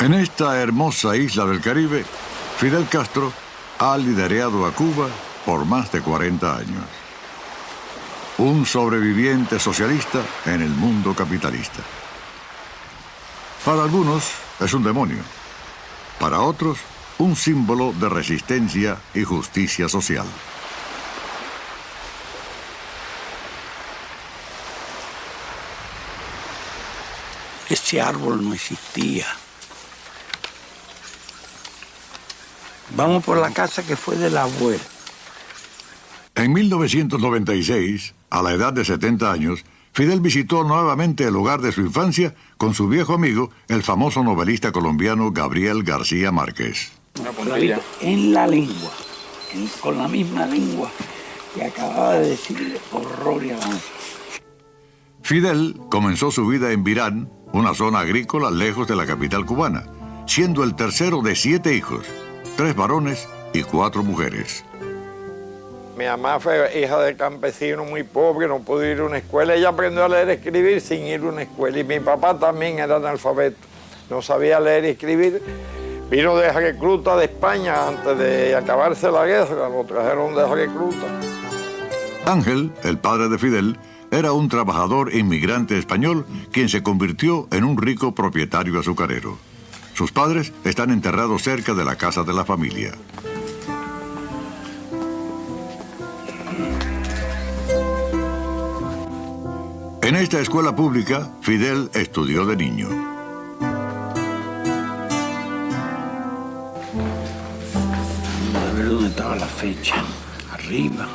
En esta hermosa isla del Caribe, Fidel Castro ha liderado a Cuba por más de 40 años. Un sobreviviente socialista en el mundo capitalista. Para algunos es un demonio. Para otros, un símbolo de resistencia y justicia social. Ese árbol no existía. Vamos por la casa que fue del abuelo. En 1996, a la edad de 70 años, Fidel visitó nuevamente el lugar de su infancia con su viejo amigo, el famoso novelista colombiano Gabriel García Márquez. En la lengua, con la misma lengua que acababa de decir horror y avance. Fidel comenzó su vida en Virán, una zona agrícola lejos de la capital cubana, siendo el tercero de 7 hijos, 3 varones y 4 mujeres. Mi mamá fue hija de campesino muy pobre, no pudo ir a una escuela. Ella aprendió a leer y escribir sin ir a una escuela. Y mi papá también era analfabeto, no sabía leer y escribir. Vino de recluta de España antes de acabarse la guerra, lo trajeron de recluta. Ángel, el padre de Fidel, era un trabajador inmigrante español quien se convirtió en un rico propietario azucarero. Sus padres están enterrados cerca de la casa de la familia. En esta escuela pública, Fidel estudió de niño. A ver dónde estaba la fecha. Arriba.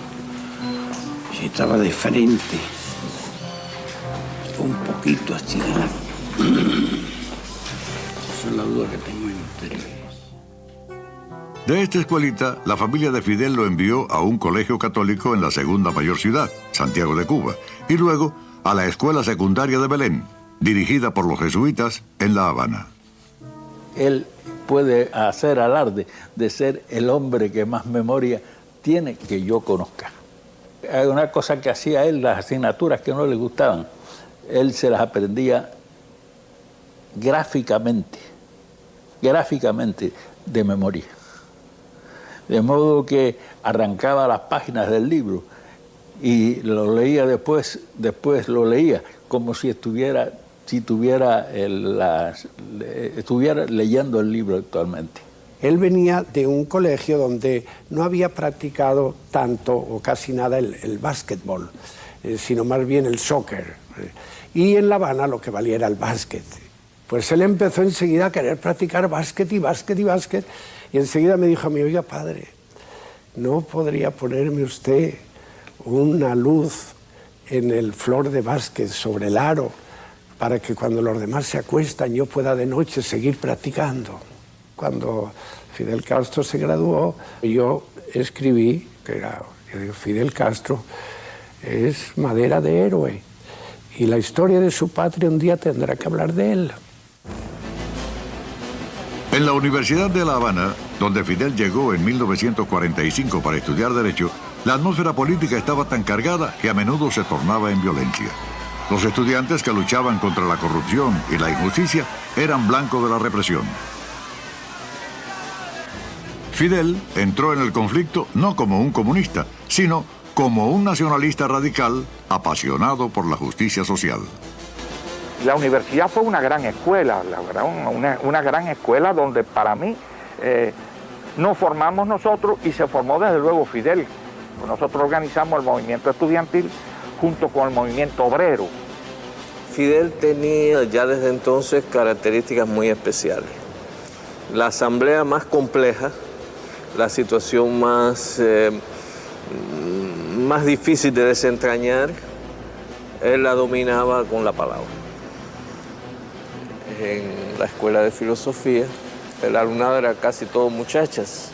Si estaba de frente. Un poquito así. Esa es la duda que tengo en ustedes. De esta escuelita, la familia de Fidel lo envió a un colegio católico en la segunda mayor ciudad, Santiago de Cuba, y luego a la escuela secundaria de Belén, dirigida por los jesuitas en La Habana. Él puede hacer alarde de ser el hombre que más memoria tiene que yo conozca. Hay una cosa que hacía él, las asignaturas que no le gustaban, él se las aprendía gráficamente de memoria. De modo que arrancaba las páginas del libro y lo leía después lo leía como si estuviera leyendo el libro actualmente. Él venía de un colegio donde no había practicado tanto o casi nada el básquetbol, sino más bien el soccer. Y en La Habana lo que valía era el básquet. Pues él empezó enseguida a querer practicar básquet. Y enseguida me dijo a mí, oiga padre, ¿no podría ponerme usted una luz en el flor de básquet sobre el aro para que cuando los demás se acuestan yo pueda de noche seguir practicando? Cuando Fidel Castro se graduó, yo escribí, yo digo, Fidel Castro es madera de héroe y la historia de su patria un día tendrá que hablar de él. En la Universidad de La Habana, donde Fidel llegó en 1945 para estudiar Derecho, la atmósfera política estaba tan cargada que a menudo se tornaba en violencia. Los estudiantes que luchaban contra la corrupción y la injusticia eran blanco de la represión. Fidel entró en el conflicto no como un comunista, sino como un nacionalista radical apasionado por la justicia social. La universidad fue una gran escuela, una gran escuela donde para mí nos formamos nosotros y se formó desde luego Fidel. Nosotros organizamos el movimiento estudiantil junto con el movimiento obrero. Fidel tenía ya desde entonces características muy especiales. La asamblea más compleja, la situación más difícil de desentrañar, él la dominaba con la palabra. En la escuela de filosofía, el alumnado era casi todo muchachas,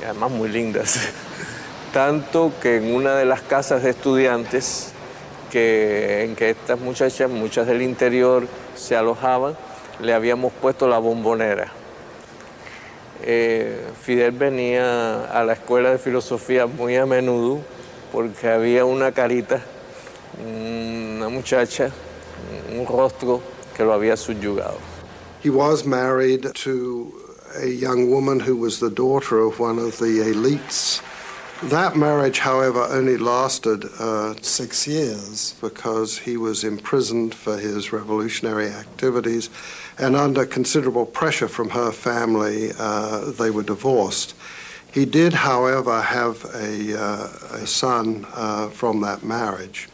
y además muy lindas. Tanto que en una de las casas de estudiantes en que estas muchachas, muchas del interior, se alojaban, le habíamos puesto la bombonera. Fidel venía a la escuela de filosofía muy a menudo porque había una carita, una muchacha, un rostro que lo había subyugado. He was married to a young woman who was the daughter of one of the elites. That marriage, however, only lasted 6 years because he was imprisoned for his revolutionary activities, and under considerable pressure from her family, they were divorced. He did, however, have a son from that marriage.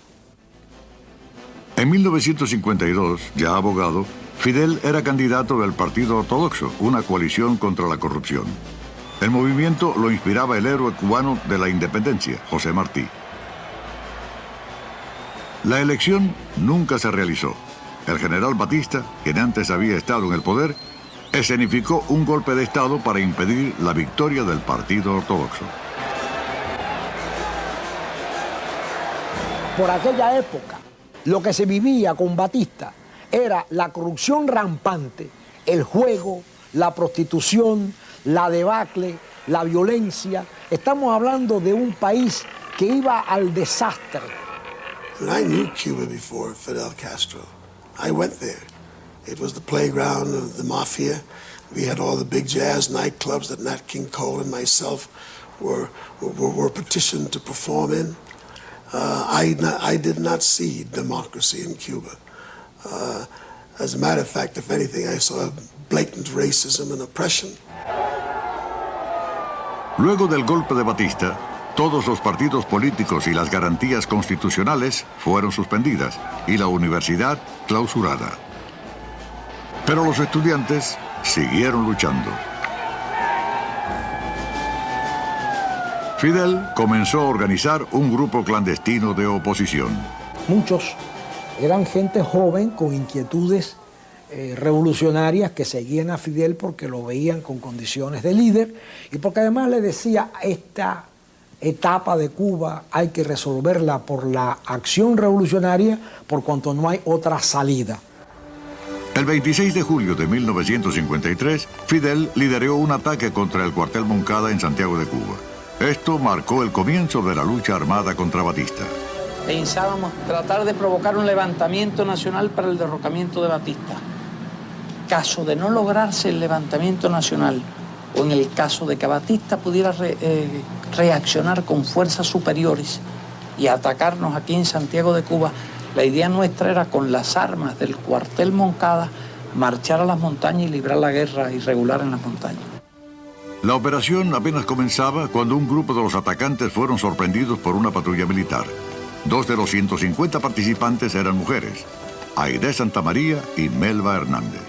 En 1952, ya abogado, Fidel era candidato del Partido Ortodoxo, una coalición contra la corrupción. El movimiento lo inspiraba el héroe cubano de la independencia, José Martí. La elección nunca se realizó. El general Batista, quien antes había estado en el poder, escenificó un golpe de Estado para impedir la victoria del Partido Ortodoxo. Por aquella época, lo que se vivía con Batista era la corrupción rampante, el juego, la prostitución, la debacle, la violencia. Estamos hablando de un país que iba al desastre. I knew Cuba before Fidel Castro. I went there. It was the playground of the mafia. We had all the big jazz nightclubs that Nat King Cole and myself were petitioned to perform in. I did not see democracy in Cuba. As a matter of fact, if anything, I saw blatant racism and oppression. Luego del golpe de Batista, todos los partidos políticos y las garantías constitucionales fueron suspendidas y la universidad clausurada. Pero los estudiantes siguieron luchando. Fidel comenzó a organizar un grupo clandestino de oposición. Muchos eran gente joven con inquietudes revolucionarias que seguían a Fidel porque lo veían con condiciones de líder y porque además le decía, esta etapa de Cuba hay que resolverla por la acción revolucionaria por cuanto no hay otra salida. El 26 de julio de 1953, Fidel lideró un ataque contra el cuartel Moncada en Santiago de Cuba. Esto marcó el comienzo de la lucha armada contra Batista. Pensábamos tratar de provocar un levantamiento nacional para el derrocamiento de Batista. Caso de no lograrse el levantamiento nacional, o en el caso de que Batista pudiera reaccionar con fuerzas superiores y atacarnos aquí en Santiago de Cuba, la idea nuestra era con las armas del cuartel Moncada marchar a las montañas y librar la guerra irregular en las montañas. La operación apenas comenzaba cuando un grupo de los atacantes fueron sorprendidos por una patrulla militar. 2 de los 150 participantes eran mujeres, Aide Santamaría y Melba Hernández.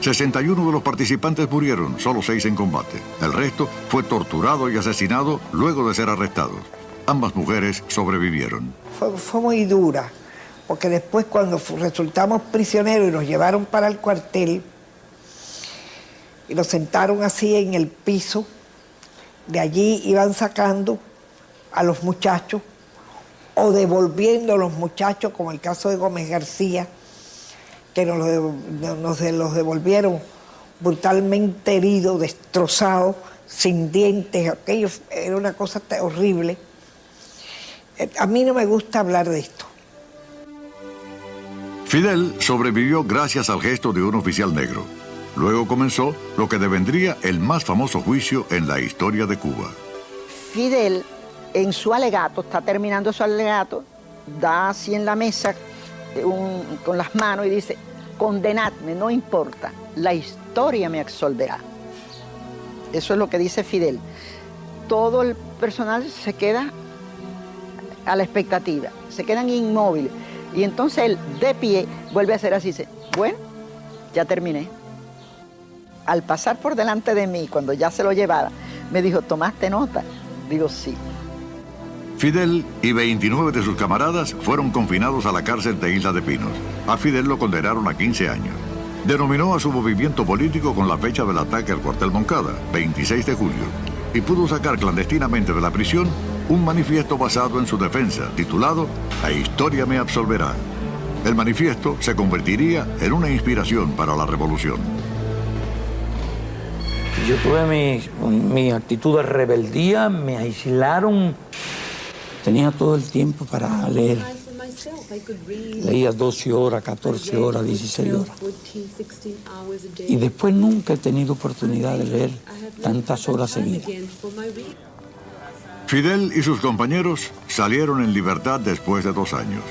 61 de los participantes murieron, solo 6 en combate. El resto fue torturado y asesinado luego de ser arrestados. Ambas mujeres sobrevivieron. Fue muy dura, porque después cuando resultamos prisioneros y nos llevaron para el cuartel y nos sentaron así en el piso, de allí iban sacando a los muchachos o devolviendo a los muchachos, como el caso de Gómez García, que nos los devolvieron brutalmente heridos, destrozados, sin dientes. Aquello era una cosa horrible. A mí no me gusta hablar de esto. Fidel sobrevivió gracias al gesto de un oficial negro. Luego comenzó lo que devendría el más famoso juicio en la historia de Cuba. Fidel, en su alegato, está terminando su alegato, da así en la mesa con las manos y dice: condenadme, no importa, la historia me absolverá. Eso es lo que dice Fidel. Todo el personal se queda a la expectativa, se quedan inmóviles. Y entonces él, de pie, vuelve a hacer así, dice: bueno, ya terminé. Al pasar por delante de mí, cuando ya se lo llevara, me dijo: ¿tomaste nota? Digo, sí. Fidel y 29 de sus camaradas fueron confinados a la cárcel de Isla de Pinos. A Fidel lo condenaron a 15 años. Denominó a su movimiento político con la fecha del ataque al cuartel Moncada, 26 de julio, y pudo sacar clandestinamente de la prisión un manifiesto basado en su defensa, titulado La historia me absolverá. El manifiesto se convertiría en una inspiración para la revolución. Yo tuve mi actitud de rebeldía, me aislaron. Tenía todo el tiempo para leer. Leía 12 horas, 14 horas, 16 horas. Y después nunca he tenido oportunidad de leer tantas horas seguidas. Fidel y sus compañeros salieron en libertad después de 2 años.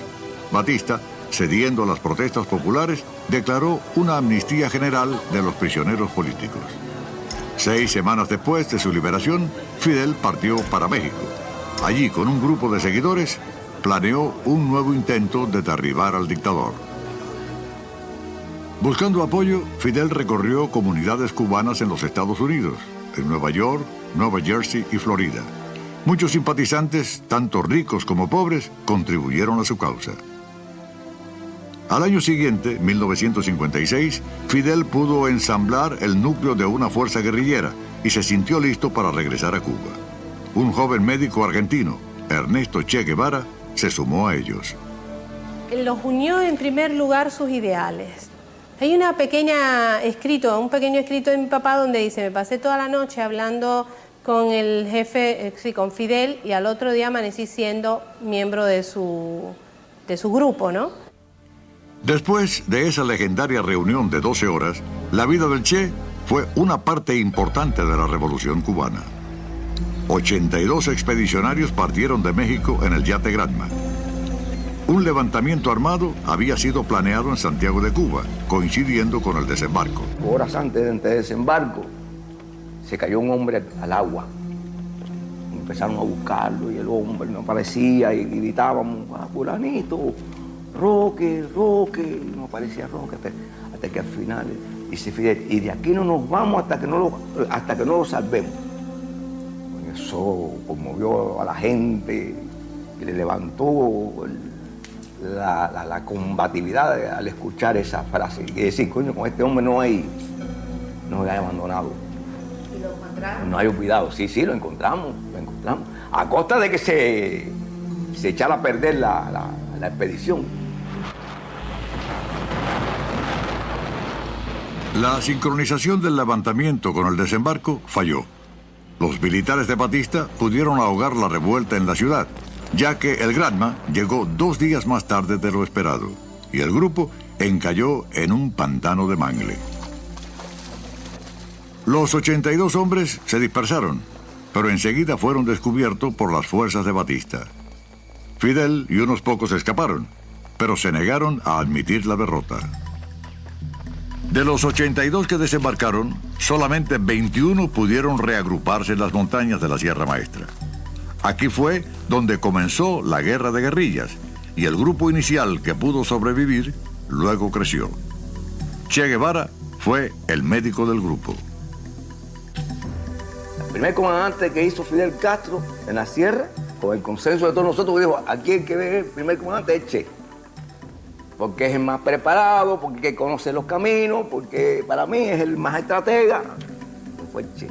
Batista, cediendo a las protestas populares, declaró una amnistía general de los prisioneros políticos. 6 semanas después de su liberación, Fidel partió para México. Allí, con un grupo de seguidores, planeó un nuevo intento de derribar al dictador. Buscando apoyo, Fidel recorrió comunidades cubanas en los Estados Unidos, en Nueva York, Nueva Jersey y Florida. Muchos simpatizantes, tanto ricos como pobres, contribuyeron a su causa. Al año siguiente, 1956, Fidel pudo ensamblar el núcleo de una fuerza guerrillera y se sintió listo para regresar a Cuba. Un joven médico argentino, Ernesto Che Guevara, se sumó a ellos. Los unió en primer lugar sus ideales. Hay un pequeño escrito de mi papá donde dice: me pasé toda la noche hablando con el jefe, con Fidel, y al otro día amanecí siendo miembro de su grupo, ¿no? Después de esa legendaria reunión de 12 horas, la vida del Che fue una parte importante de la Revolución cubana. 82 expedicionarios partieron de México en el yate Granma. Un levantamiento armado había sido planeado en Santiago de Cuba, coincidiendo con el desembarco. Horas antes del desembarco, se cayó un hombre al agua. Empezaron a buscarlo y el hombre no aparecía y gritábamos: fulanito, Roque, Roque, y no aparecía Roque, hasta que al final dice Fidel: y de aquí no nos vamos hasta que no lo salvemos. Eso conmovió a la gente y le levantó la combatividad al escuchar esa frase y decir: coño, con este hombre no hay abandonado. ¿Y lo encontraron? No hay olvidado. Sí, lo encontramos. A costa de que se echara a perder la expedición. La sincronización del levantamiento con el desembarco falló. Los militares de Batista pudieron ahogar la revuelta en la ciudad, ya que el Granma llegó 2 días más tarde de lo esperado, y el grupo encalló en un pantano de mangle. Los 82 hombres se dispersaron, pero enseguida fueron descubiertos por las fuerzas de Batista. Fidel y unos pocos escaparon, pero se negaron a admitir la derrota. De los 82 que desembarcaron, solamente 21 pudieron reagruparse en las montañas de la Sierra Maestra. Aquí fue donde comenzó la guerra de guerrillas, y el grupo inicial que pudo sobrevivir luego creció. Che Guevara fue el médico del grupo. El primer comandante que hizo Fidel Castro en la sierra, con el consenso de todos nosotros, dijo: aquí el que ve el primer comandante es Che. Porque es el más preparado, porque conoce los caminos, porque para mí es el más estratega. Después fue Che.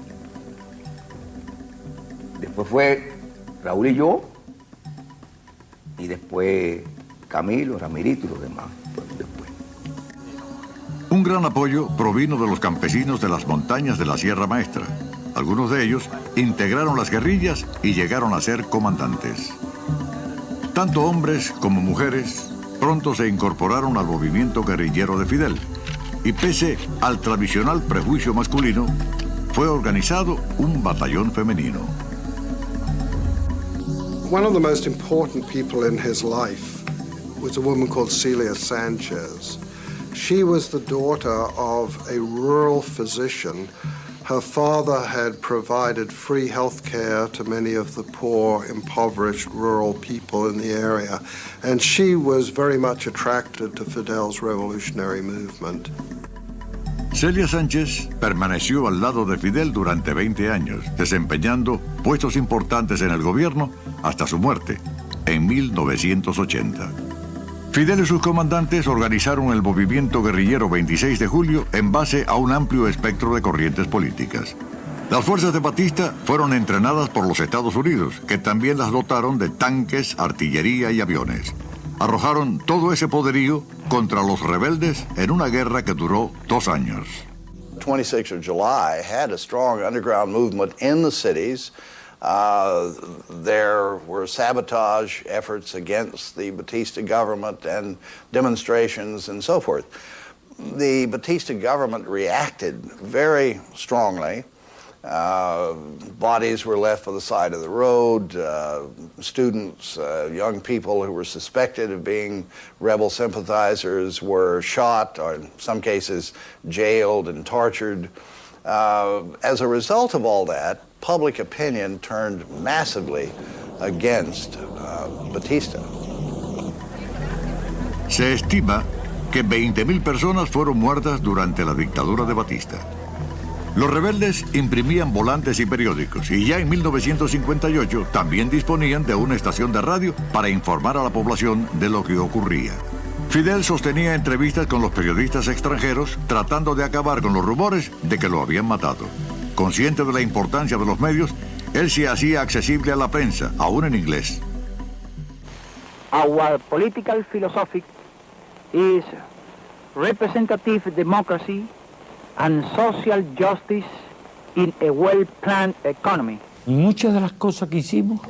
Después fue Raúl y yo, y después Camilo, Ramirito y los demás. Después. Un gran apoyo provino de los campesinos de las montañas de la Sierra Maestra. Algunos de ellos integraron las guerrillas y llegaron a ser comandantes. Tanto hombres como mujeres pronto se incorporaron al movimiento guerrillero de Fidel, y pese al tradicional prejuicio masculino, fue organizado un batallón femenino. One of the most important people in his life was a woman called Celia Sanchez. She was the daughter of a rural physician. Her father had provided free health care to many of the poor, impoverished rural people in the area, and she was very much attracted to Fidel's revolutionary movement. Celia Sánchez permaneció al lado de Fidel durante 20 años, desempeñando puestos importantes en el gobierno hasta su muerte, en 1980. Fidel y sus comandantes organizaron el movimiento guerrillero 26 de julio en base a un amplio espectro de corrientes políticas. Las fuerzas de Batista fueron entrenadas por los Estados Unidos, que también las dotaron de tanques, artillería y aviones. Arrojaron todo ese poderío contra los rebeldes en una guerra que duró 2 años. 26th of July had a strong underground movement in the cities. There were sabotage efforts against the Batista government and demonstrations and so forth. The Batista government reacted very strongly. Bodies were left by the side of the road. Students, young people who were suspected of being rebel sympathizers were shot, or in some cases jailed and tortured. As a result of all that, public opinion turned massively against Batista. Se estima que 20.000 personas fueron muertas durante la dictadura de Batista. Los rebeldes imprimían volantes y periódicos y ya en 1958 también disponían de una estación de radio para informar a la población de lo que ocurría. Fidel sostenía entrevistas con los periodistas extranjeros tratando de acabar con los rumores de que lo habían matado. Consciente de la importancia de los medios, él se hacía accesible a la prensa, aún en inglés. Our political philosophy is representative democracy and social justice in a well-planned economy. Muchas de las cosas que hicimos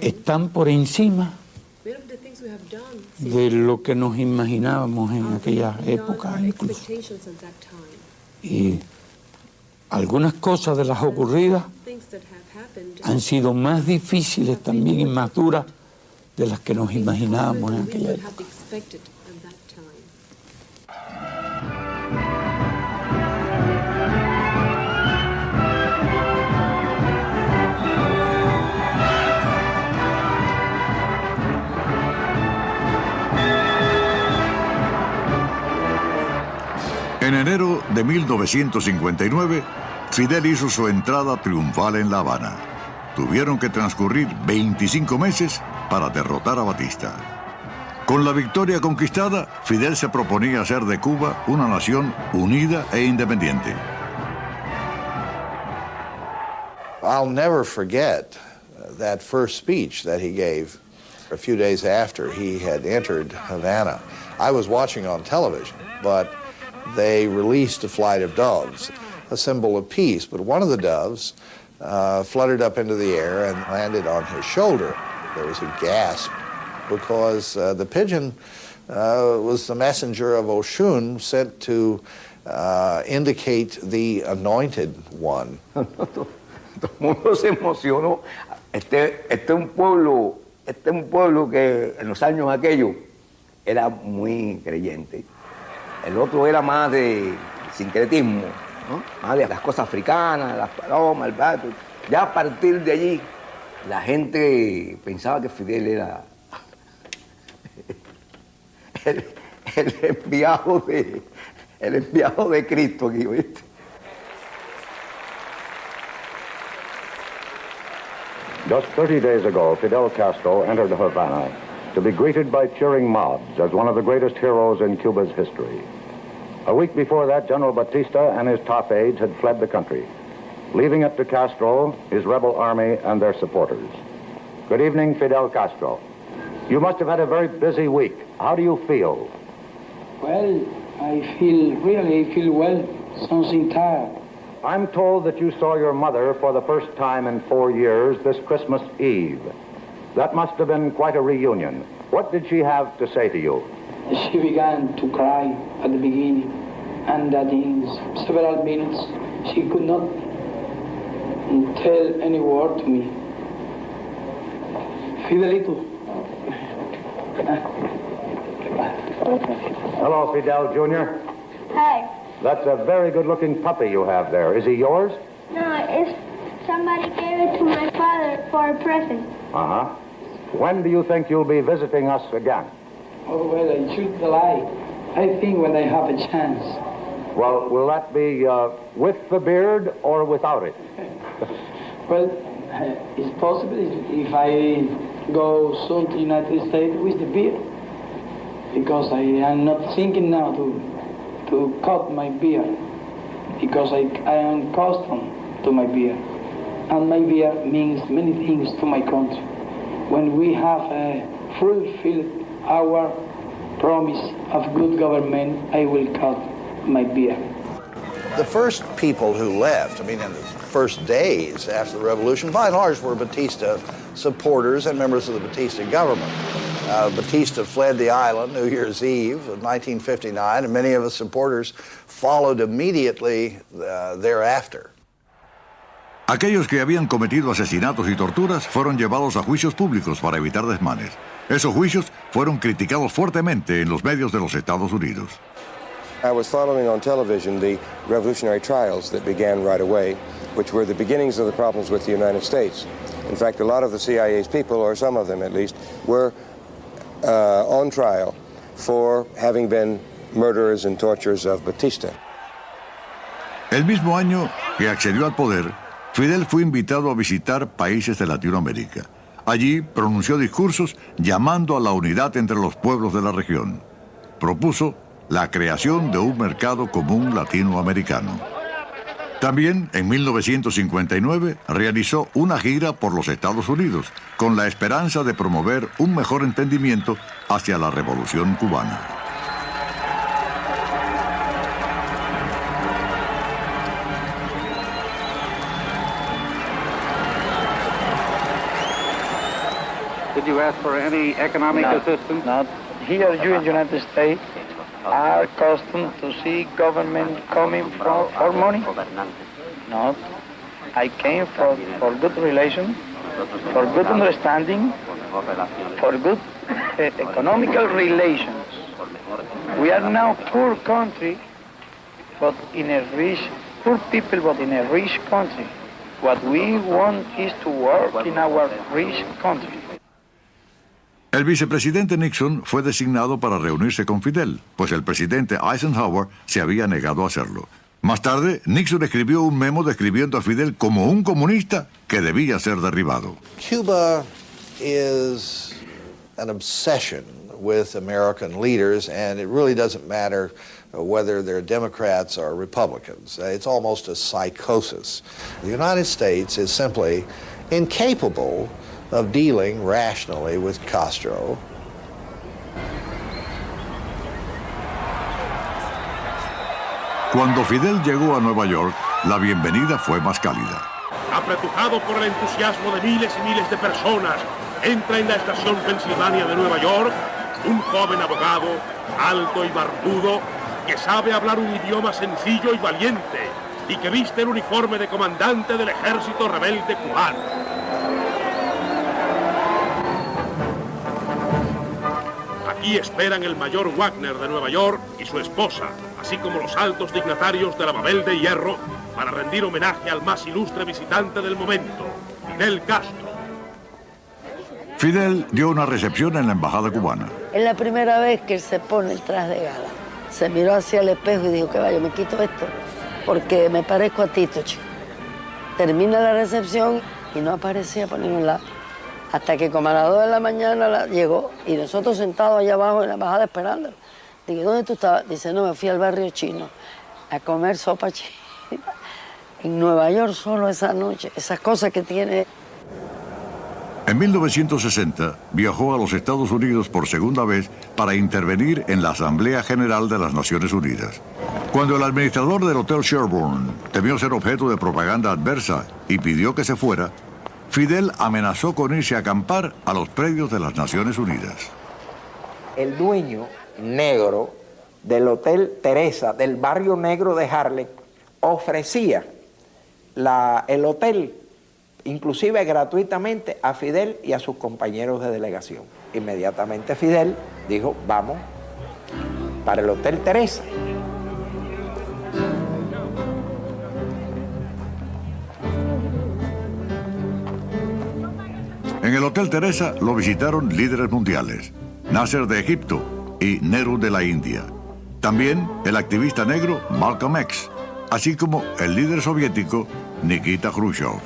están por encima de lo que nos imaginábamos en aquella época incluso. Y algunas cosas de las ocurridas han sido más difíciles también y más duras de las que nos imaginábamos en aquella época. En enero de 1959, Fidel hizo su entrada triunfal en La Habana. Tuvieron que transcurrir 25 meses para derrotar a Batista. Con la victoria conquistada, Fidel se proponía hacer de Cuba una nación unida e independiente. I'll never forget that first speech that he gave a few days after he had entered Havana. I was watching on television, but they released a flight of doves, a symbol of peace. But one of the doves fluttered up into the air and landed on his shoulder. There was a gasp because the pigeon was the messenger of Oshun sent to indicate the anointed one. Todo el mundo se emocionó. Este es un pueblo que en los años aquellos era muy creyente. El otro era más de sincretismo, ¿no? Más de las cosas africanas, las palomas, el pato. Ya a partir de allí, la gente pensaba que Fidel era el enviado de Cristo aquí, ¿viste? Just 30 days ago, Fidel Castro entered Havana to be greeted by cheering mobs as one of the greatest heroes in Cuba's history. A week before that, General Batista and his top aides had fled the country, leaving it to Castro, his rebel army, and their supporters. Good evening, Fidel Castro. You must have had a very busy week. How do you feel? Well, I really feel well, something tired. I'm told that you saw your mother for the first time in 4 years this Christmas Eve. That must have been quite a reunion. What did she have to say to you? She began to cry at the beginning, and that in several minutes she could not tell any word to me. Fidelito. Hello, Fidel Jr. Hi. That's a very good-looking puppy you have there. Is he yours? No, somebody gave it to my father for a present. Uh-huh. When do you think you'll be visiting us again? Oh, well, I should lie. I think when I have a chance. Well, will that be with the beard or without it? Well, it's possible if I go soon to the United States with the beard. Because I am not thinking now to cut my beard. Because I am accustomed to my beard. And my beard means many things to my country. When we have fulfilled our promise of good government, I will cut my beard. The first people who left, I mean, in the first days after the revolution, by and large were Batista supporters and members of the Batista government. Batista fled the island New Year's Eve of 1959, and many of his supporters followed immediately thereafter. Aquellos que habían cometido asesinatos y torturas fueron llevados a juicios públicos para evitar desmanes. Esos juicios fueron criticados fuertemente en los medios de los Estados Unidos. I was following on television the revolutionary trials that began right away, which were the beginnings of the problems with the United States. In fact, a lot of the CIA's people, or some of them at least, were on trial for having been murderers and torturers of Batista. El mismo año que accedió al poder, Fidel fue invitado a visitar países de Latinoamérica. Allí pronunció discursos llamando a la unidad entre los pueblos de la región. Propuso la creación de un mercado común latinoamericano. También, en 1959, realizó una gira por los Estados Unidos con la esperanza de promover un mejor entendimiento hacia la Revolución cubana. Did you ask for any economic assistance? Not here. You in the United States are accustomed to see government coming for money. No, I came for good relations, for good understanding, for good economical relations. We are now poor country, but in a rich, poor people, but in a rich country. What we want is to work in our rich country. El vicepresidente Nixon fue designado para reunirse con Fidel, pues el presidente Eisenhower se había negado a hacerlo. Más tarde, Nixon escribió un memo describiendo a Fidel como un comunista que debía ser derribado. Cuba is an obsession with American leaders, and it really doesn't matter whether they're Democrats or Republicans. It's almost a psychosis. The United States is simply incapable of dealing rationally with Castro. Cuando Fidel llegó a Nueva York, la bienvenida fue más cálida. Apretujado por el entusiasmo de miles y miles de personas, entra en la estación Pensilvania de Nueva York un joven abogado, alto y barbudo, que sabe hablar un idioma sencillo y valiente y que viste el uniforme de comandante del ejército rebelde cubano. Aquí esperan el mayor Wagner de Nueva York y su esposa, así como los altos dignatarios de la Babel de Hierro, para rendir homenaje al más ilustre visitante del momento, Fidel Castro. Fidel dio una recepción en la embajada cubana. Es la primera vez que él se pone el traje de gala. Se miró hacia el espejo y dijo que vaya, me quito esto porque me parezco a Tito, chico. Termina la recepción y no aparecía por ningún lado. Hasta que como a las 2 de la mañana llegó y nosotros sentados allá abajo en la embajada esperando. Digo, ¿dónde tú estabas? Dice, no, me fui al barrio chino a comer sopa china. En Nueva York solo esa noche, esas cosas que tiene. En 1960 viajó a los Estados Unidos por segunda vez para intervenir en la Asamblea General de las Naciones Unidas. Cuando el administrador del Hotel Sherbourne temió ser objeto de propaganda adversa y pidió que se fuera, Fidel amenazó con irse a acampar a los predios de las Naciones Unidas. El dueño negro del Hotel Teresa, del barrio negro de Harlem, ofrecía el hotel, inclusive gratuitamente, a Fidel y a sus compañeros de delegación. Inmediatamente Fidel dijo, vamos para el Hotel Teresa. En el Hotel Teresa lo visitaron líderes mundiales, Nasser de Egipto y Nehru de la India. También el activista negro Malcolm X, así como el líder soviético Nikita Khrushchev.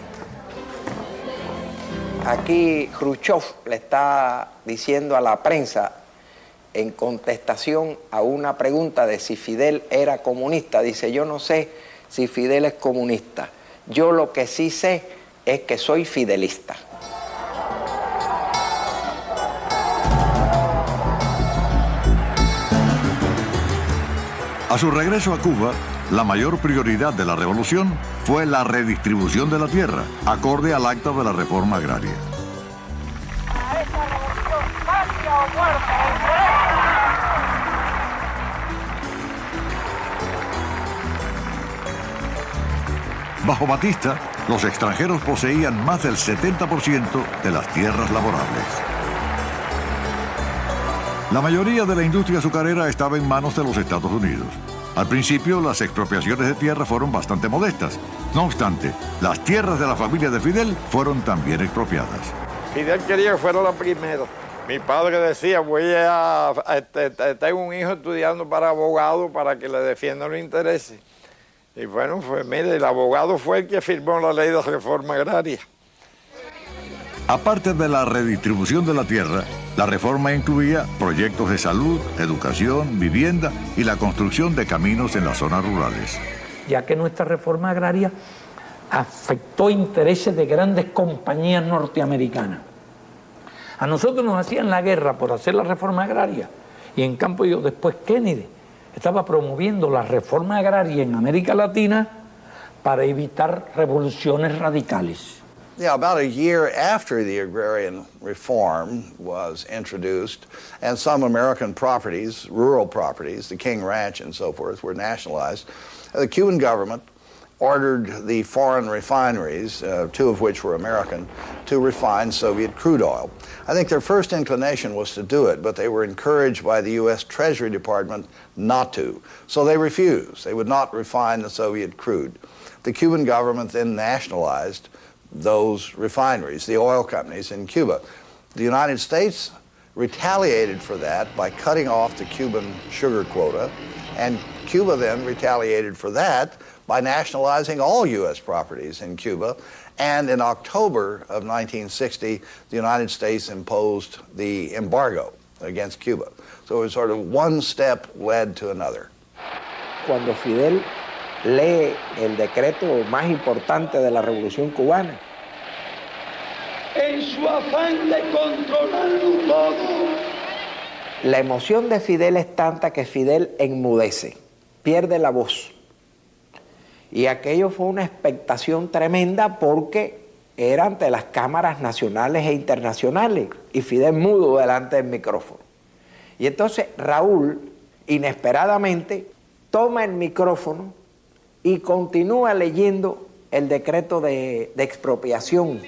Aquí Khrushchev le está diciendo a la prensa, en contestación a una pregunta de si Fidel era comunista, dice, yo no sé si Fidel es comunista, yo lo que sí sé es que soy fidelista. A su regreso a Cuba, la mayor prioridad de la revolución fue la redistribución de la tierra, acorde al acta de la reforma agraria. A esta revolución, patria o muerte. Bajo Batista, los extranjeros poseían más del 70% de las tierras laborables. La mayoría de la industria azucarera estaba en manos de los Estados Unidos. Al principio, las expropiaciones de tierra fueron bastante modestas. No obstante, las tierras de la familia de Fidel fueron también expropiadas. Fidel quería que fuera la primera. Mi padre decía, tengo un hijo estudiando para abogado para que le defienda los intereses. Y bueno, pues mire, el abogado fue el que firmó la ley de reforma agraria. Aparte de la redistribución de la tierra, la reforma incluía proyectos de salud, educación, vivienda y la construcción de caminos en las zonas rurales. Ya que nuestra reforma agraria afectó intereses de grandes compañías norteamericanas. A nosotros nos hacían la guerra por hacer la reforma agraria y en cambio después Kennedy estaba promoviendo la reforma agraria en América Latina para evitar revoluciones radicales. Yeah, about a year after the agrarian reform was introduced, and some American properties, rural properties, the King Ranch and so forth, were nationalized, the Cuban government ordered the foreign refineries, two of which were American, to refine Soviet crude oil. I think their first inclination was to do it, but they were encouraged by the U.S. Treasury Department not to. So they refused. They would not refine the Soviet crude. The Cuban government then nationalized those refineries, the oil companies in Cuba. The United States retaliated for that by cutting off the Cuban sugar quota, and Cuba then retaliated for that by nationalizing all U.S. properties in Cuba. And in October of 1960, the United States imposed the embargo against Cuba. So it was sort of one step led to another. Cuando Fidel lee el decreto más importante de la Revolución Cubana, en su afán de controlarlo todo, la emoción de Fidel es tanta que Fidel enmudece, pierde la voz. Y aquello fue una expectación tremenda porque era ante las cámaras nacionales e internacionales y Fidel mudo delante del micrófono. Y entonces Raúl, inesperadamente, toma el micrófono y continúa leyendo el decreto de expropiación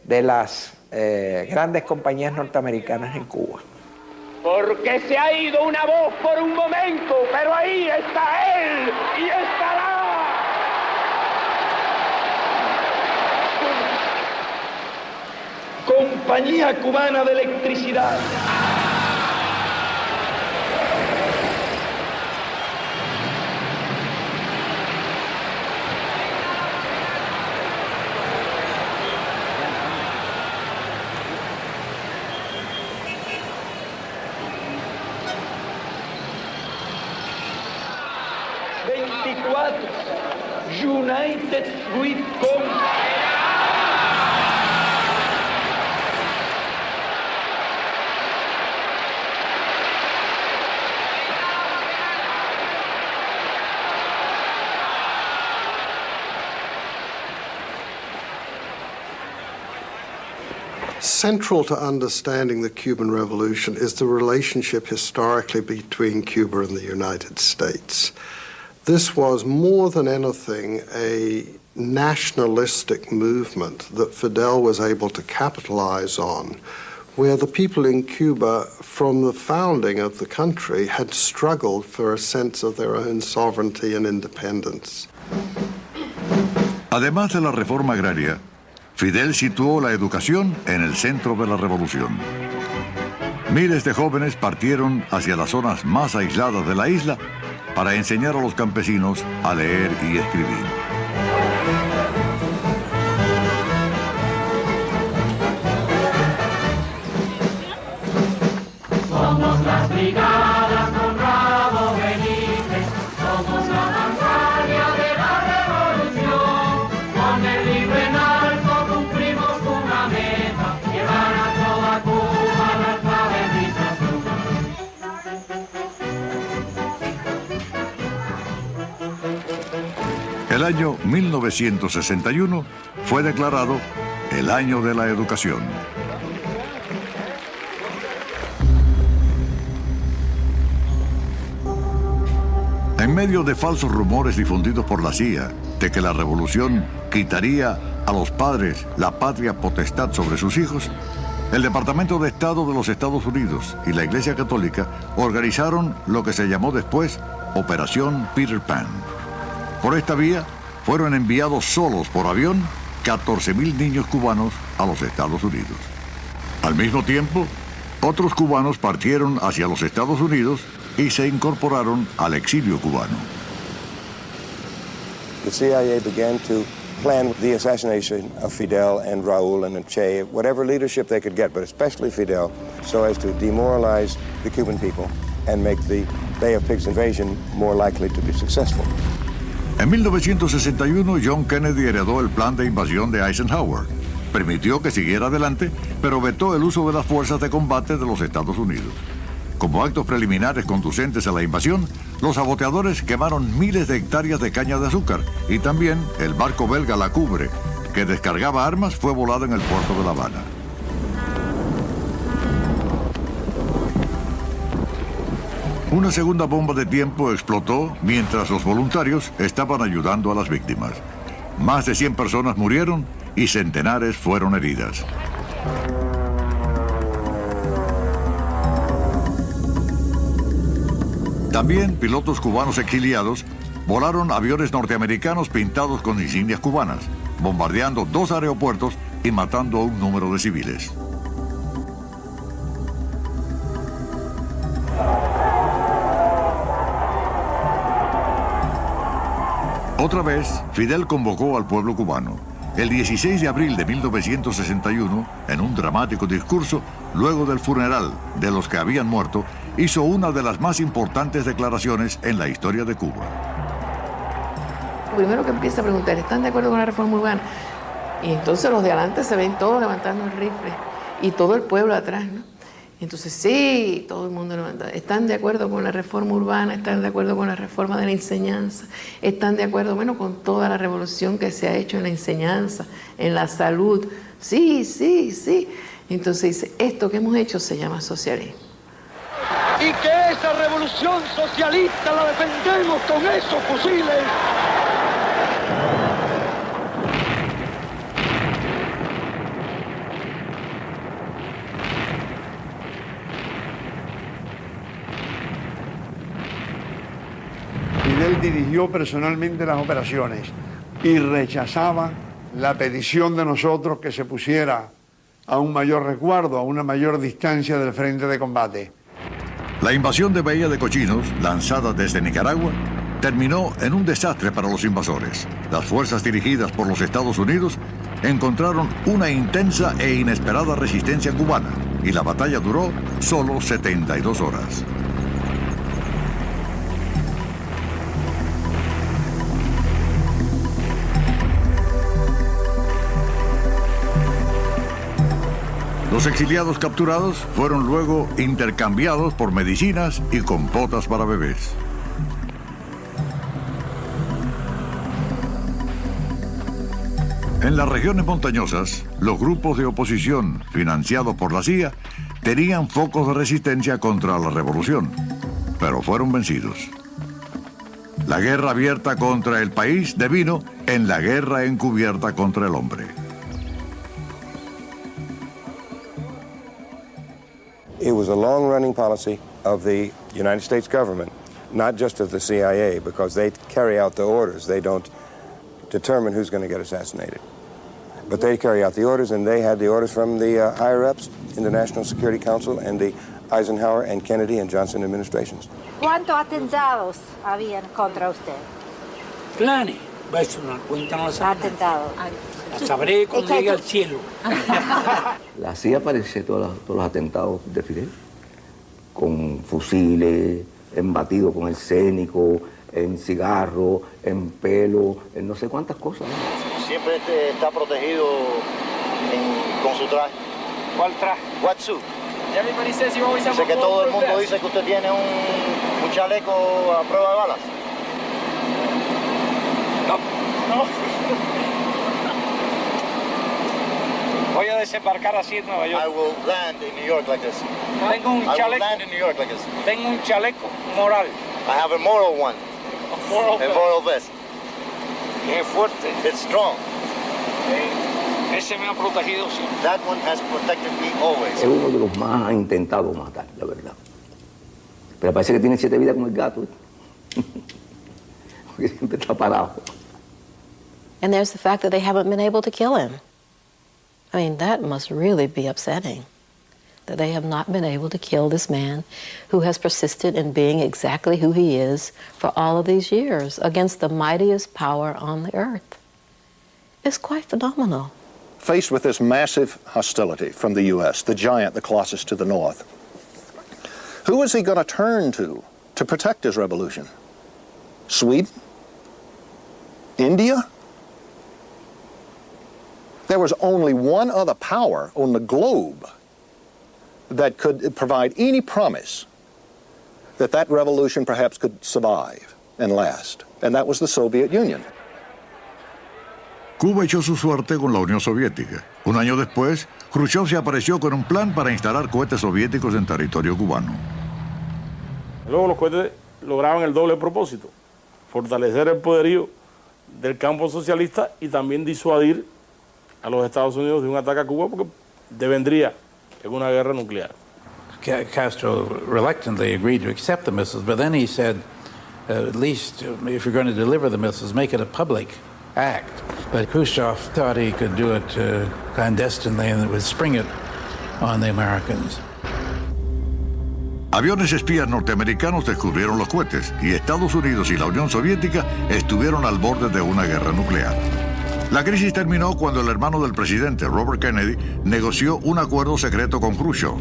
de las grandes compañías norteamericanas en Cuba. Porque se ha ido una voz por un momento, pero ahí está él y estará. Compañía Cubana de Electricidad. United Fruit Company. Central to understanding the Cuban Revolution is the relationship historically between Cuba and the United States. This was more than anything a nationalistic movement that Fidel was able to capitalize on, where the people in Cuba, from the founding of the country, had struggled for a sense of their own sovereignty and independence. Además de la reforma agraria, Fidel situó la educación en el centro de la revolución. Miles de jóvenes partieron hacia las zonas más aisladas de la isla para enseñar a los campesinos a leer y escribir. Somos las brigadas con Rabo Benítez, somos la vanguardia de la revolución. Con el libro en alto cumplimos una meta, llevar a toda Cuba la alfabetización. El año 1961 fue declarado el Año de la Educación. En medio de falsos rumores difundidos por la CIA de que la revolución quitaría a los padres la patria potestad sobre sus hijos, el Departamento de Estado de los Estados Unidos y la Iglesia Católica organizaron lo que se llamó después Operación Peter Pan. Por esta vía fueron enviados solos por avión 14,000 niños cubanos a los Estados Unidos. Al mismo tiempo, otros cubanos partieron hacia los Estados Unidos y se incorporaron al exilio cubano. The CIA began to plan the assassination of Fidel and Raúl and Che, whatever leadership they could get, but especially Fidel, so as to demoralize the Cuban people and make the Bay of Pigs invasion more likely to be successful. En 1961, John Kennedy heredó el plan de invasión de Eisenhower. Permitió que siguiera adelante, pero vetó el uso de las fuerzas de combate de los Estados Unidos. Como actos preliminares conducentes a la invasión, los saboteadores quemaron miles de hectáreas de caña de azúcar y también el barco belga La Cubre, que descargaba armas, fue volado en el puerto de La Habana. Una segunda bomba de tiempo explotó mientras los voluntarios estaban ayudando a las víctimas. Más de 100 personas murieron y centenares fueron heridas. También pilotos cubanos exiliados volaron aviones norteamericanos pintados con insignias cubanas, bombardeando 2 aeropuertos y matando a un número de civiles. Otra vez, Fidel convocó al pueblo cubano. El 16 de abril de 1961, en un dramático discurso, luego del funeral de los que habían muerto, hizo una de las más importantes declaraciones en la historia de Cuba. Lo primero que empieza a preguntar, ¿están de acuerdo con la reforma urbana? Y entonces los de adelante se ven todos levantando el rifle y todo el pueblo atrás, ¿no? Entonces sí, todo el mundo levanta. ¿Están de acuerdo con la reforma urbana? ¿Están de acuerdo con la reforma de la enseñanza? ¿Están de acuerdo, bueno, con toda la revolución que se ha hecho en la enseñanza, en la salud? Sí, sí, sí. Entonces dice, esto que hemos hecho se llama socialismo. Y que esa revolución socialista la defendemos con esos fusiles. Fidel dirigió personalmente las operaciones y rechazaba la petición de nosotros que se pusiera a un mayor resguardo, a una mayor distancia del frente de combate. La invasión de Bahía de Cochinos, lanzada desde Nicaragua, terminó en un desastre para los invasores. Las fuerzas dirigidas por los Estados Unidos encontraron una intensa e inesperada resistencia cubana y la batalla duró solo 72 horas. Los exiliados capturados fueron luego intercambiados por medicinas y compotas para bebés. En las regiones montañosas, los grupos de oposición financiados por la CIA tenían focos de resistencia contra la revolución, pero fueron vencidos. La guerra abierta contra el país devino en la guerra encubierta contra el hombre. It was a long-running policy of the United States government, not just of the CIA, because they carry out the orders. They don't determine who's going to get assassinated. But they carry out the orders, and they had the orders from the higher-ups in the National Security Council and the Eisenhower and Kennedy and Johnson administrations. ¿Cuántos atentados habían contra usted? Planes. Eso no cuentan los atentados. La sabré cuando llegue al cielo. La CIA aparece todos los atentados de Fidel, con fusiles, embatidos con arsénico, en cigarro, en pelo, en no sé cuántas cosas. Siempre está protegido con su traje. ¿Cuál traje? Wetsuit. Everybody says you always have Sé que a todo el mundo bulletproof dice que usted tiene un chaleco a prueba de balas. vest. No. No. Voy a desembarcar así en Nueva York. I will land in New York like this. Tengo un I will chaleco. land in New York like this. Tengo un chaleco moral. I have a moral one. A moral A moral vest. Qué fuerte. It's strong. Ese me ha protegido siempre. That one has protected me always. Es uno de los más ha intentado matar, la verdad. Pero parece que tiene 7 vidas como el gato. Porque siempre está parado. And there's the fact that they haven't been able to kill him. I mean, that must really be upsetting, that they have not been able to kill this man who has persisted in being exactly who he is for all of these years against the mightiest power on the earth. It's quite phenomenal. Faced with this massive hostility from the U.S., the giant, the Colossus to the north, who is he going to turn to protect his revolution? Sweden? India? There was only one other power on the globe that could provide any promise that that revolution perhaps could survive and last, and that was the Soviet Union. Cuba echó su suerte con la Unión Soviética. Un año después, Khrushchev se apareció con un plan para instalar cohetes soviéticos en territorio cubano. Luego los cohetes lograban el doble propósito: fortalecer el poderío del campo socialista y también disuadir a los Estados Unidos de un ataque a Cuba, porque devendría en una guerra nuclear. Castro reluctantly agreed to accept the missiles, but then he said, at least if you're going to deliver the missiles, make it a public act. But Khrushchev thought he could do it clandestinely and it would spring it on the Americans. Aviones espías norteamericanos descubrieron los cohetes y Estados Unidos y la Unión Soviética estuvieron al borde de una guerra nuclear. La crisis terminó cuando el hermano del presidente, Robert Kennedy, negoció un acuerdo secreto con Khrushchev.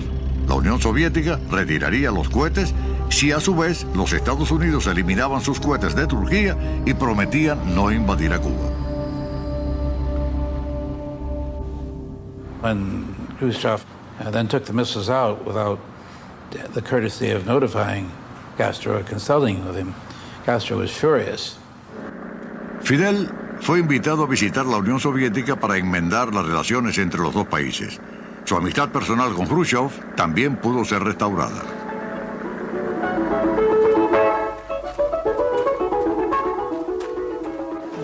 La Unión Soviética retiraría los cohetes si a su vez los Estados Unidos eliminaban sus cohetes de Turquía y prometían no invadir a Cuba. When Khrushchev then took the missiles out without the courtesy of notifying Castro or consulting with him, Castro was furious. Fidel fue invitado a visitar la Unión Soviética para enmendar las relaciones entre los dos países. Su amistad personal con Khrushchev también pudo ser restaurada.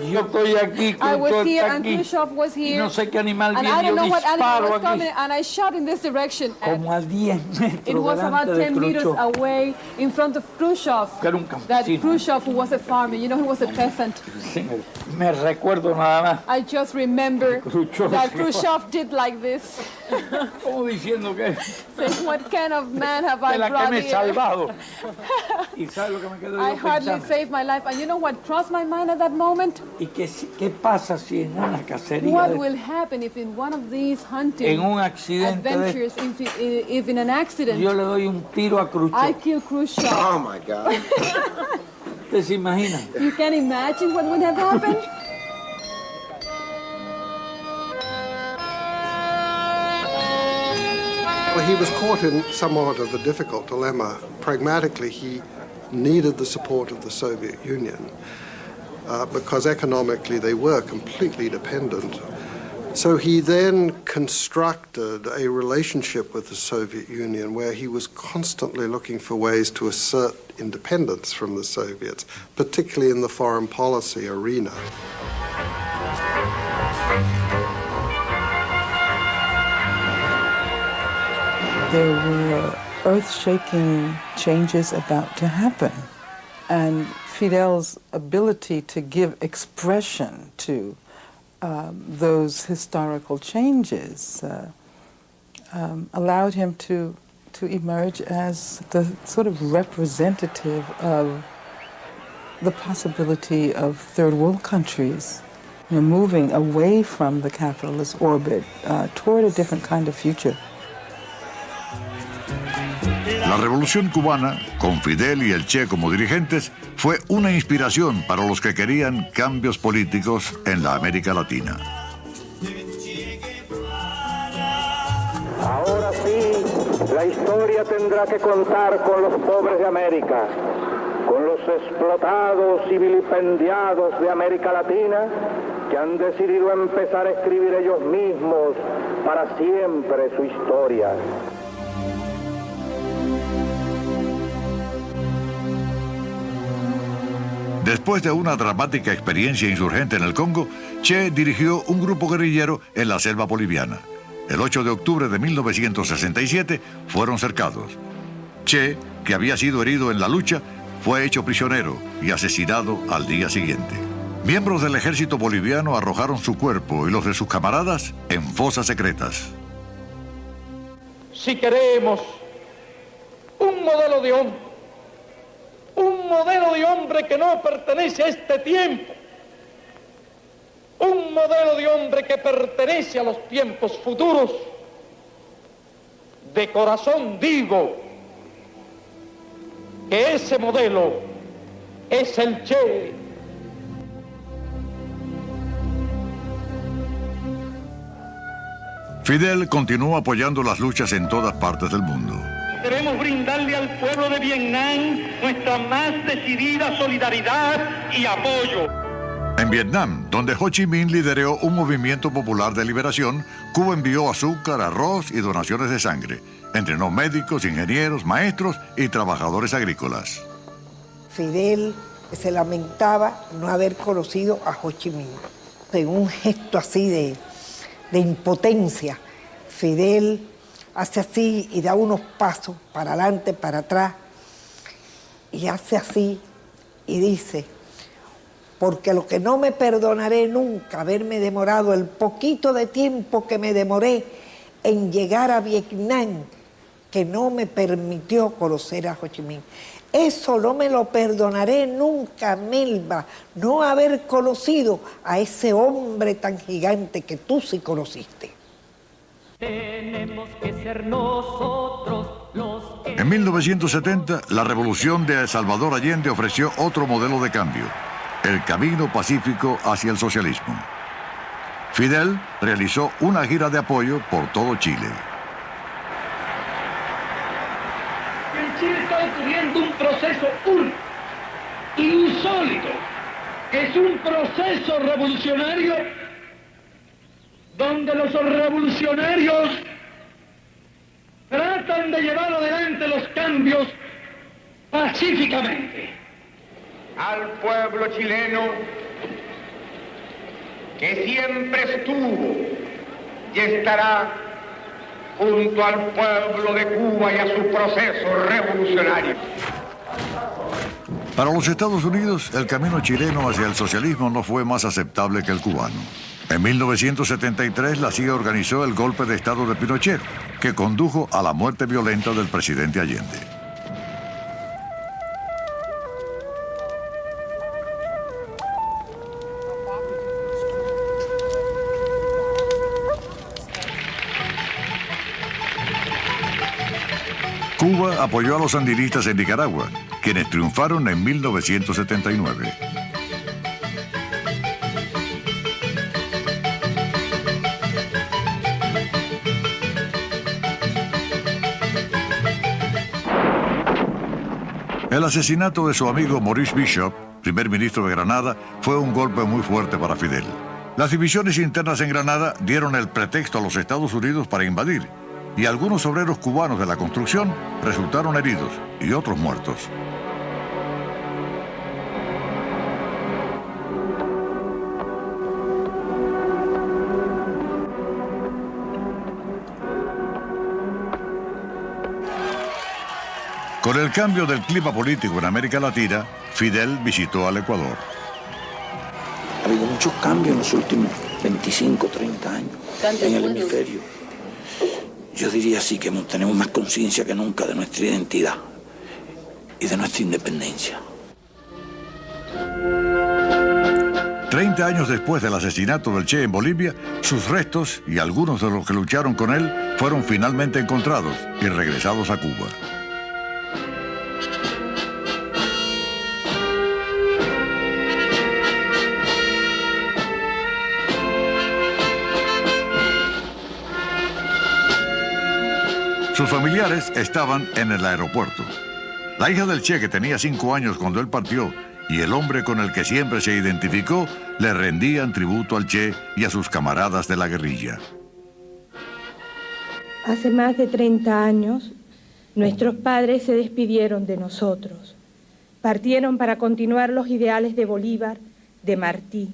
Yo estoy aquí, I was Khrushchev here está and aquí. Khrushchev was Y here. no sé qué animal And I viene, don't yo know what animal disparo was coming, aquí. and I shot in this direction. Como a 10 metros It was about delante de 10 meters Khrushchev. away in front of Khrushchev. Que era un That campesino. Khrushchev, who was a farmer, you know, he was a peasant. Sí, me recuerdo nada más. I just remember Khrushchev. that Khrushchev did like this. Como diciendo que Saying, what kind of man have I de la que brought me he here? salvado. ¿Y sabe lo que me quedo I yo hardly pensando? saved my life. And you know what crossed my mind at that moment? ¿Y qué pasa si en una cacería, What will happen if in one of these hunting en un accidente de- adventures, if in an accident, yo le doy un tiro a I Khrushchev? kill Khrushchev? Oh my God. ¿Usted se imagina? You can imagine what would have happened? Well, he was caught in somewhat of a difficult dilemma. Pragmatically, he needed the support of the Soviet Union because economically they were completely dependent. So he then constructed a relationship with the Soviet Union where he was constantly looking for ways to assert independence from the Soviets, particularly in the foreign policy arena. There were earth-shaking changes about to happen, and Fidel's ability to give expression to those historical changes allowed him to emerge as the sort of representative of the possibility of third world countries, you know, moving away from the capitalist orbit toward a different kind of future. La Revolución Cubana, con Fidel y el Che como dirigentes, fue una inspiración para los que querían cambios políticos en la América Latina. Ahora sí, la historia tendrá que contar con los pobres de América, con los explotados y vilipendiados de América Latina que han decidido empezar a escribir ellos mismos para siempre su historia. Después de una dramática experiencia insurgente en el Congo, Che dirigió un grupo guerrillero en la selva boliviana. El 8 de octubre de 1967 fueron cercados. Che, que había sido herido en la lucha, fue hecho prisionero y asesinado al día siguiente. Miembros del ejército boliviano arrojaron su cuerpo y los de sus camaradas en fosas secretas. Si queremos un modelo de hombre que no pertenece a este tiempo, un modelo de hombre que pertenece a los tiempos futuros, de corazón digo que ese modelo es el Che. Fidel continuó apoyando las luchas en todas partes del mundo. Queremos brindarle al pueblo de Vietnam nuestra más decidida solidaridad y apoyo. En Vietnam, donde Ho Chi Minh lideró un movimiento popular de liberación, Cuba envió azúcar, arroz y donaciones de sangre. Entrenó médicos, ingenieros, maestros y trabajadores agrícolas. Fidel se lamentaba no haber conocido a Ho Chi Minh. En un gesto así de impotencia, Fidel hace así y da unos pasos para adelante, para atrás, y hace así y dice: porque lo que no me perdonaré nunca haberme demorado el poquito de tiempo que me demoré en llegar a Vietnam, que no me permitió conocer a Ho Chi Minh. Eso no me lo perdonaré nunca, Melba, no haber conocido a ese hombre tan gigante que tú sí conociste. Tenemos que ser nosotros los que... En 1970, la revolución de Salvador Allende ofreció otro modelo de cambio: el camino pacífico hacia el socialismo. Fidel realizó una gira de apoyo por todo Chile. En Chile está ocurriendo un proceso único, insólito, es un proceso revolucionario donde los revolucionarios tratan de llevar adelante los cambios pacíficamente. Al pueblo chileno, que siempre estuvo y estará junto al pueblo de Cuba y a su proceso revolucionario. Para los Estados Unidos, el camino chileno hacia el socialismo no fue más aceptable que el cubano. En 1973, la CIA organizó el golpe de Estado de Pinochet, que condujo a la muerte violenta del presidente Allende. Cuba apoyó a los sandinistas en Nicaragua, quienes triunfaron en 1979. El asesinato de su amigo Maurice Bishop, primer ministro de Granada, fue un golpe muy fuerte para Fidel. Las divisiones internas en Granada dieron el pretexto a los Estados Unidos para invadir, y algunos obreros cubanos de la construcción resultaron heridos y otros muertos. Con el cambio del clima político en América Latina, Fidel visitó al Ecuador. Ha habido muchos cambios en los últimos 25, 30 años en el hemisferio. Yo diría sí que tenemos más conciencia que nunca de nuestra identidad y de nuestra independencia. 30 años después del asesinato del Che en Bolivia, sus restos y algunos de los que lucharon con él fueron finalmente encontrados y regresados a Cuba. Sus familiares estaban en el aeropuerto. La hija del Che, que tenía 5 años cuando él partió, y el hombre con el que siempre se identificó, le rendían tributo al Che y a sus camaradas de la guerrilla. Hace más de 30 años, nuestros padres se despidieron de nosotros. Partieron para continuar los ideales de Bolívar, de Martí,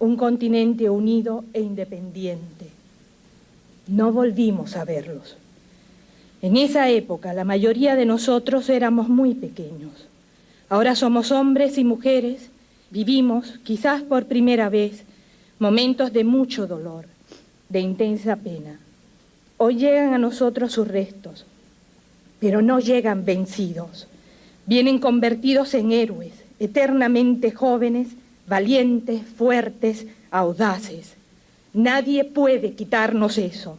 un continente unido e independiente. No volvimos a verlos. En esa época, la mayoría de nosotros éramos muy pequeños. Ahora somos hombres y mujeres, vivimos, quizás por primera vez, momentos de mucho dolor, de intensa pena. Hoy llegan a nosotros sus restos, pero no llegan vencidos. Vienen convertidos en héroes, eternamente jóvenes, valientes, fuertes, audaces. Nadie puede quitarnos eso.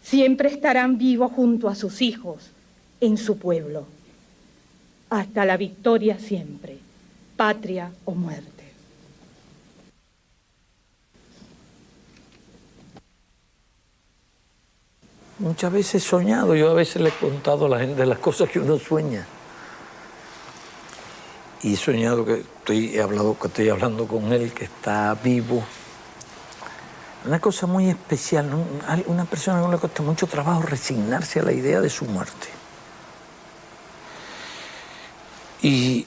Siempre estarán vivos junto a sus hijos, en su pueblo. Hasta la victoria siempre, patria o muerte. Muchas veces he soñado, yo a veces le he contado a la gente las cosas que uno sueña. Y he soñado que estoy hablando con él, que está vivo. Una cosa muy especial, ¿no? Una persona que le cuesta mucho trabajo resignarse a la idea de su muerte. ¿Y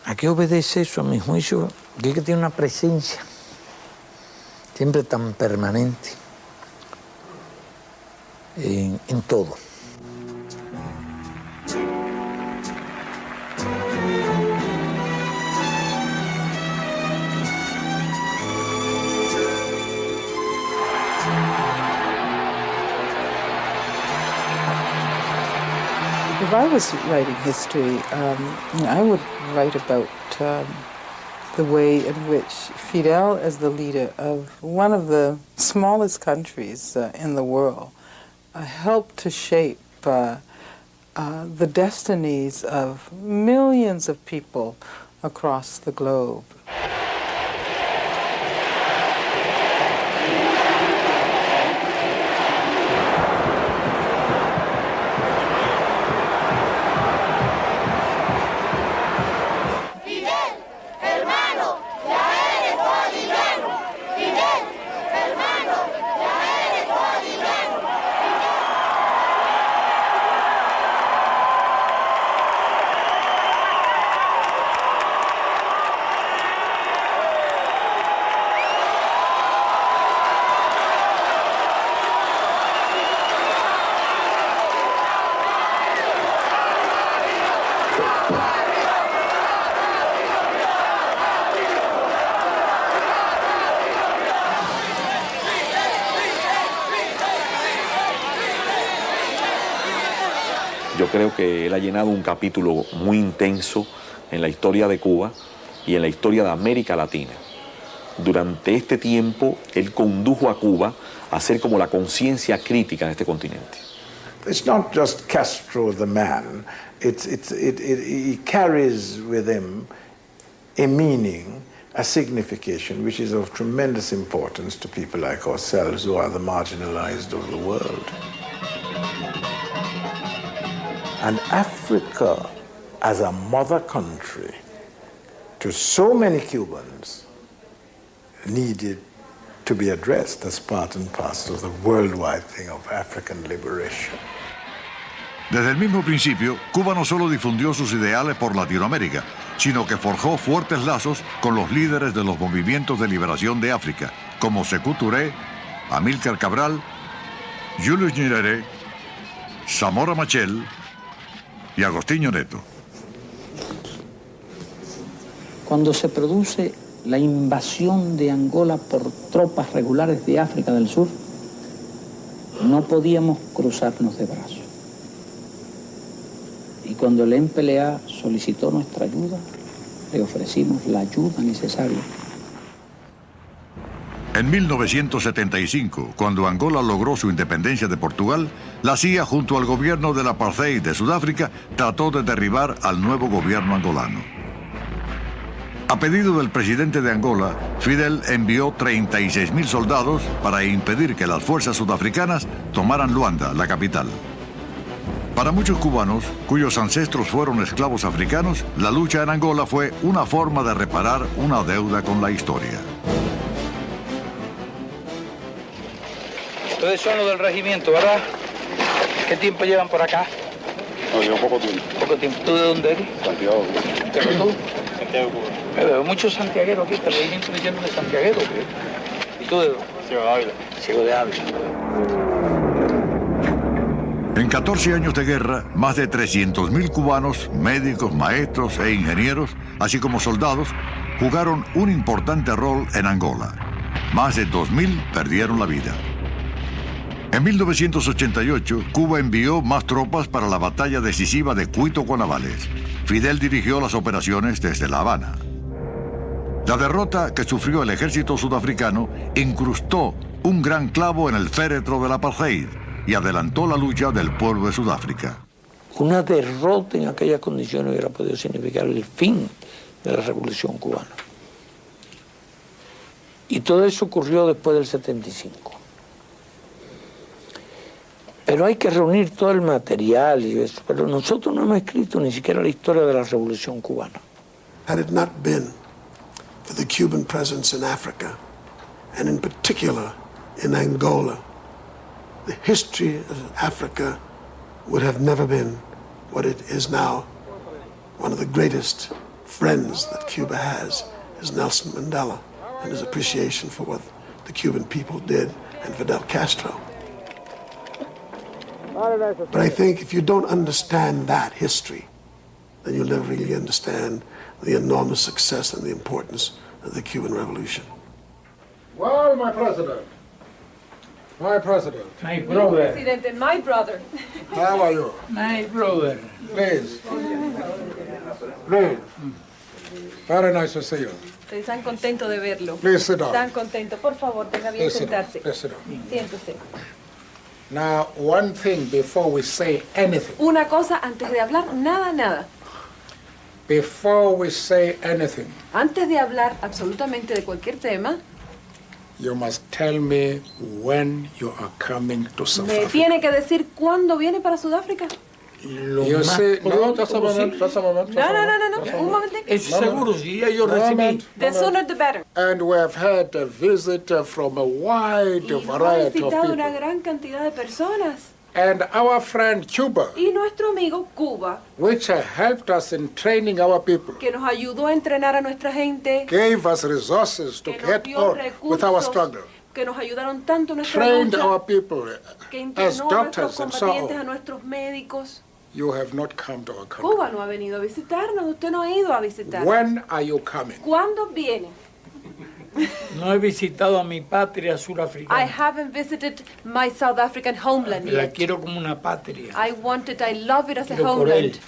a qué obedece eso, a mi juicio? Que tiene una presencia siempre tan permanente en todo. If I was writing history, I would write about the way in which Fidel, as the leader of one of the smallest countries in the world, helped to shape the destinies of millions of people across the globe. Yo creo que él ha llenado un capítulo muy intenso en la historia de Cuba y en la historia de América Latina. Durante este tiempo, él condujo a Cuba a ser como la conciencia crítica en este continente. It's not just Castro the man, he carries with him a meaning, a signification, which is of tremendous importance to people like ourselves who are the marginalized of the world. And Africa, as a mother country, to so many Cubans, needed to be addressed as part and parcel of the worldwide thing of African liberation. Desde el mismo principio, Cuba no solo difundió sus ideales por Latinoamérica, sino que forjó fuertes lazos con los líderes de los movimientos de liberación de África, como Sékou Touré, Amílcar Cabral, Julius Nyerere, Samora Machel y Agostinho Neto. Cuando se produce la invasión de Angola por tropas regulares de África del Sur, no podíamos cruzarnos de brazos. Y cuando el MPLA solicitó nuestra ayuda, le ofrecimos la ayuda necesaria. En 1975, cuando Angola logró su independencia de Portugal, la CIA, junto al gobierno del apartheid de Sudáfrica, trató de derribar al nuevo gobierno angolano. A pedido del presidente de Angola, Fidel envió 36.000 soldados para impedir que las fuerzas sudafricanas tomaran Luanda, la capital. Para muchos cubanos, cuyos ancestros fueron esclavos africanos, la lucha en Angola fue una forma de reparar una deuda con la historia. Ustedes son los del regimiento, ¿verdad? ¿Qué tiempo llevan por acá? No, llevo poco tiempo. Poco tiempo. ¿Tú de dónde eres? Santiago. ¿Pero tú? Santiago, Cuba. Me veo muchos santiagueros aquí, este regimiento lleno de santiagueros. ¿Y tú de dónde? Ciego de Ávila. Ciego de Ávila. En 14 años de guerra, más de 300.000 cubanos, médicos, maestros e ingenieros, así como soldados, jugaron un importante rol en Angola. Más de 2.000 perdieron la vida. En 1988, Cuba envió más tropas para la batalla decisiva de Cuito-Cuanavales. Fidel dirigió las operaciones desde La Habana. La derrota que sufrió el ejército sudafricano incrustó un gran clavo en el féretro del apartheid y adelantó la lucha del pueblo de Sudáfrica. Una derrota en aquellas condiciones hubiera podido significar el fin de la Revolución Cubana. Y todo eso ocurrió después del 75. Pero hay que reunir todo el material y eso. Pero nosotros no hemos escrito ni siquiera la historia de la Revolución Cubana. Had it not been for the Cuban presence in Africa, and in particular in Angola, the history of Africa would have never been what it is now. One of the greatest friends that Cuba has is Nelson Mandela and his appreciation for what the Cuban people did and Fidel Castro. But I think if you don't understand that history, then you'll never really understand the enormous success and the importance of the Cuban Revolution. Well, my president. My president. My brother. President, my brother. How are you? My brother. Please. Please. Very nice to see you. Están contentos de verlo. Please sit down. Están contentos. Por favor, tenga bien Please sit down. sentarse. Please sit down. Siéntese. Now, one thing before we say anything. Una cosa antes de hablar, nada. Before we say anything, Antes de hablar absolutamente de cualquier tema, you must tell me when you are coming to South me Africa. tiene que decir cuándo viene para Sudáfrica. You see, no, just a moment, just a moment. No, un momentito. Es seguro, si yo recibí. The sooner the better. And we have had a visit from a wide Y nos ha variety of visitado una people. gran cantidad de personas. And our friend Cuba, Y nuestro amigo Cuba, which helped us in training our people, que nos ayudó a entrenar a nuestra gente, gave us resources to que nos get dio on with our recursos, struggle, que nos ayudaron tanto en nuestra trained lucha, our people que as entrenó a nuestros doctors and so combatientes, a on. nuestros médicos. You have not come to our country. Cuba no ha venido a visitarnos, usted no ha ido a visitarnos. When are you coming? ¿Cuándo viene? No he visitado a mi patria I surafricana. haven't visited my South African homeland La yet. quiero como una patria. I love it as a Quiero por él homeland.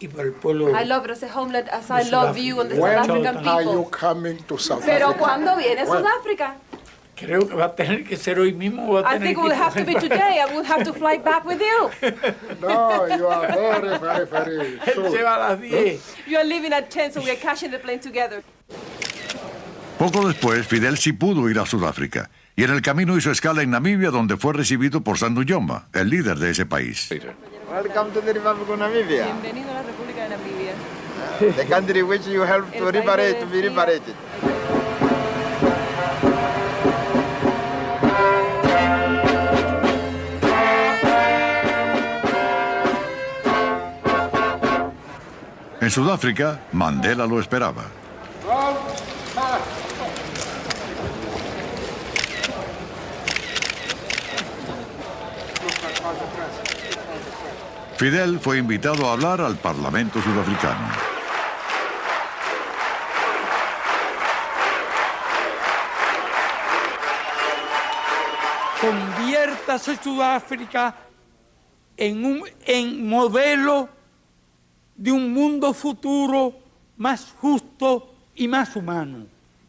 y por el pueblo. I love it as a homeland as de I love Sudáfrica. you and the South When African are you people. coming to South Pero Africa? ¿cuándo viene When? Sudáfrica? Creo que va a tener que ser hoy mismo. Va a I tener think it que will have to be today. I will have to fly back with you. No, you are very Él soon. se va a las 10. You are leaving at 10, so we are catching the plane together. Poco después, Fidel sí pudo ir a Sudáfrica, y en el camino hizo escala en Namibia, donde fue recibido por Sandu Joma, el líder de ese país. Welcome to the Republic of Namibia, Bienvenido a la República de Namibia. the country which you helped to liberate, to be liberated. En Sudáfrica, Mandela lo esperaba. Fidel fue invitado a hablar al Parlamento sudafricano. Conviértase Sudáfrica en modelo de un mundo futuro más justo y más humano.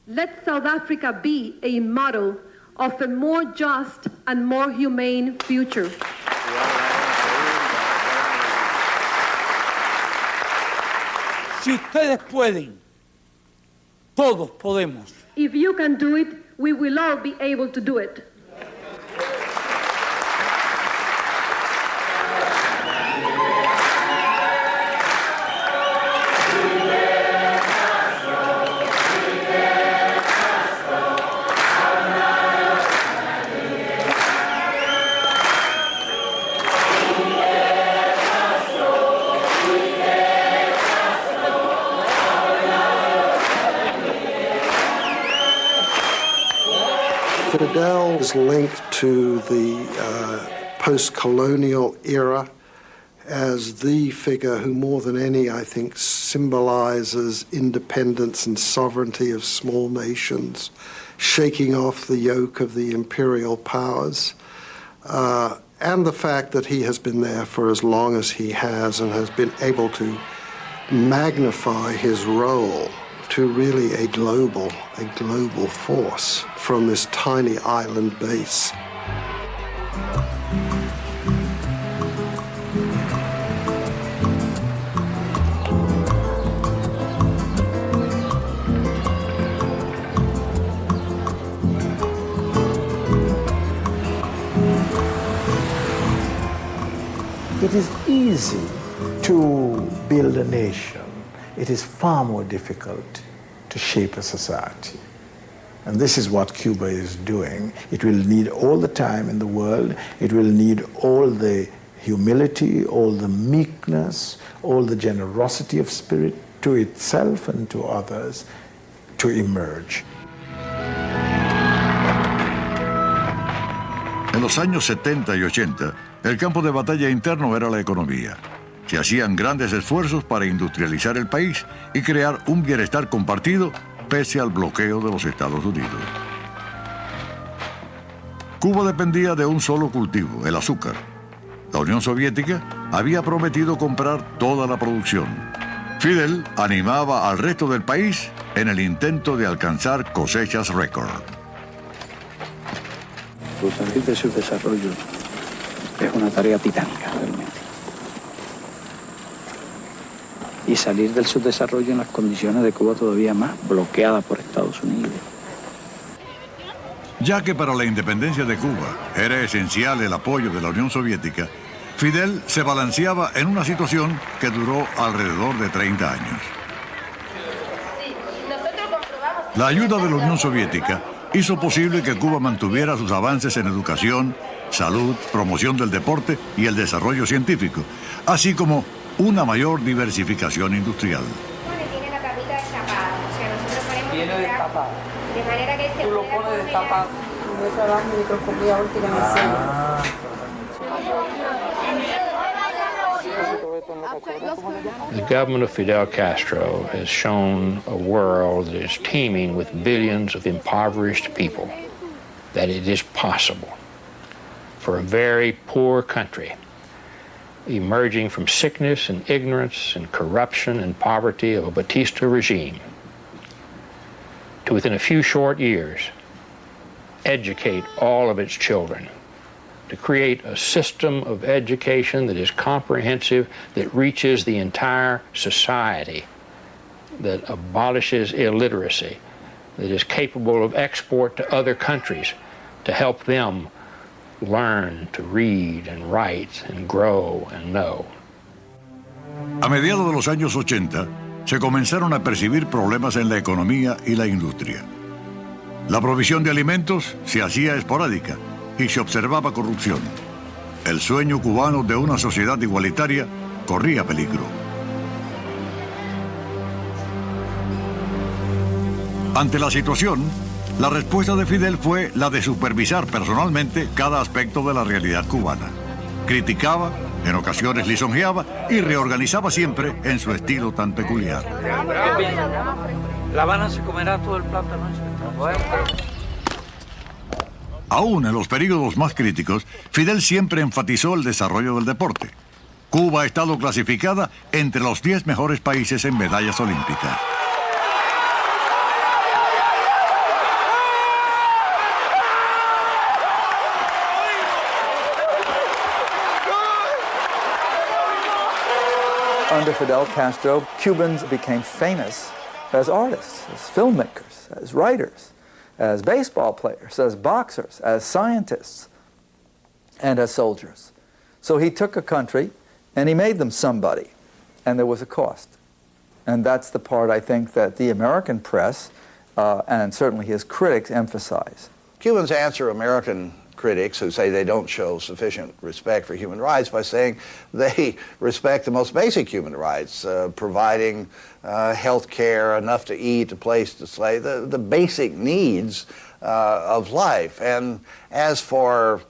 Let South Africa be a model of a more just and more humane future. Si ustedes pueden, todos podemos. If you can do it, we will all be able to do it. Fidel is linked to the post-colonial era as the figure who more than any, I think, symbolizes independence and sovereignty of small nations, shaking off the yoke of the imperial powers, and the fact that he has been there for as long as he has and has been able to magnify his role to really a global force from this tiny island base. It is easy to build a nation. It is far more difficult to shape a society. And this is what Cuba is doing. It will need all the time in the world. It will need all the humility, all the meekness, all the generosity of spirit to itself and to others to emerge. En los años 70 y 80, el campo de batalla interno era la economía. Se hacían grandes esfuerzos para industrializar el país y crear un bienestar compartido pese al bloqueo de los Estados Unidos. Cuba dependía de un solo cultivo, el azúcar. La Unión Soviética había prometido comprar toda la producción. Fidel animaba al resto del país en el intento de alcanzar cosechas récord. Salir su desarrollo es una tarea titánica realmente. Y salir del subdesarrollo en las condiciones de Cuba todavía más bloqueada por Estados Unidos. Ya que para la independencia de Cuba era esencial el apoyo de la Unión Soviética, Fidel se balanceaba en una situación que duró alrededor de 30 años. La ayuda de la Unión Soviética hizo posible que Cuba mantuviera sus avances en educación, salud, promoción del deporte y el desarrollo científico, así como una mayor diversificación industrial. Tiene la tapita destapada, o sea, nosotros ponemos... Viene destapado. De manera que se tú lo pones destapado. Eso da microscopía óptica en el centro. The government of Fidel Castro has shown a world that is teeming with billions of impoverished people that it is possible for a very poor country emerging from sickness and ignorance and corruption and poverty of a Batista regime to within a few short years educate all of its children, to create a system of education that is comprehensive, that reaches the entire society, that abolishes illiteracy, that is capable of export to other countries to help them learn to read and write and grow and know. A mediados de los años 80, se comenzaron a percibir problemas en la economía y la industria. La provisión de alimentos se hacía esporádica y se observaba corrupción. El sueño cubano de una sociedad igualitaria corría peligro. Ante la situación, la respuesta de Fidel fue la de supervisar personalmente cada aspecto de la realidad cubana. Criticaba, en ocasiones lisonjeaba y reorganizaba siempre en su estilo tan peculiar. La Habana se comerá todo el plátano. Aún en los períodos más críticos, Fidel siempre enfatizó el desarrollo del deporte. Cuba ha estado clasificada entre los 10 mejores países en medallas olímpicas. Under Fidel Castro, Cubans became famous as artists, as filmmakers, as writers, as baseball players, as boxers, as scientists, and as soldiers. So he took a country and he made them somebody, and there was a cost. And that's the part I think that the American press and certainly his critics emphasize. Cubans answer American critics who say they don't show sufficient respect for human rights by saying they respect the most basic human rights, providing health care, enough to eat, a place to stay, the basic needs of life. And as for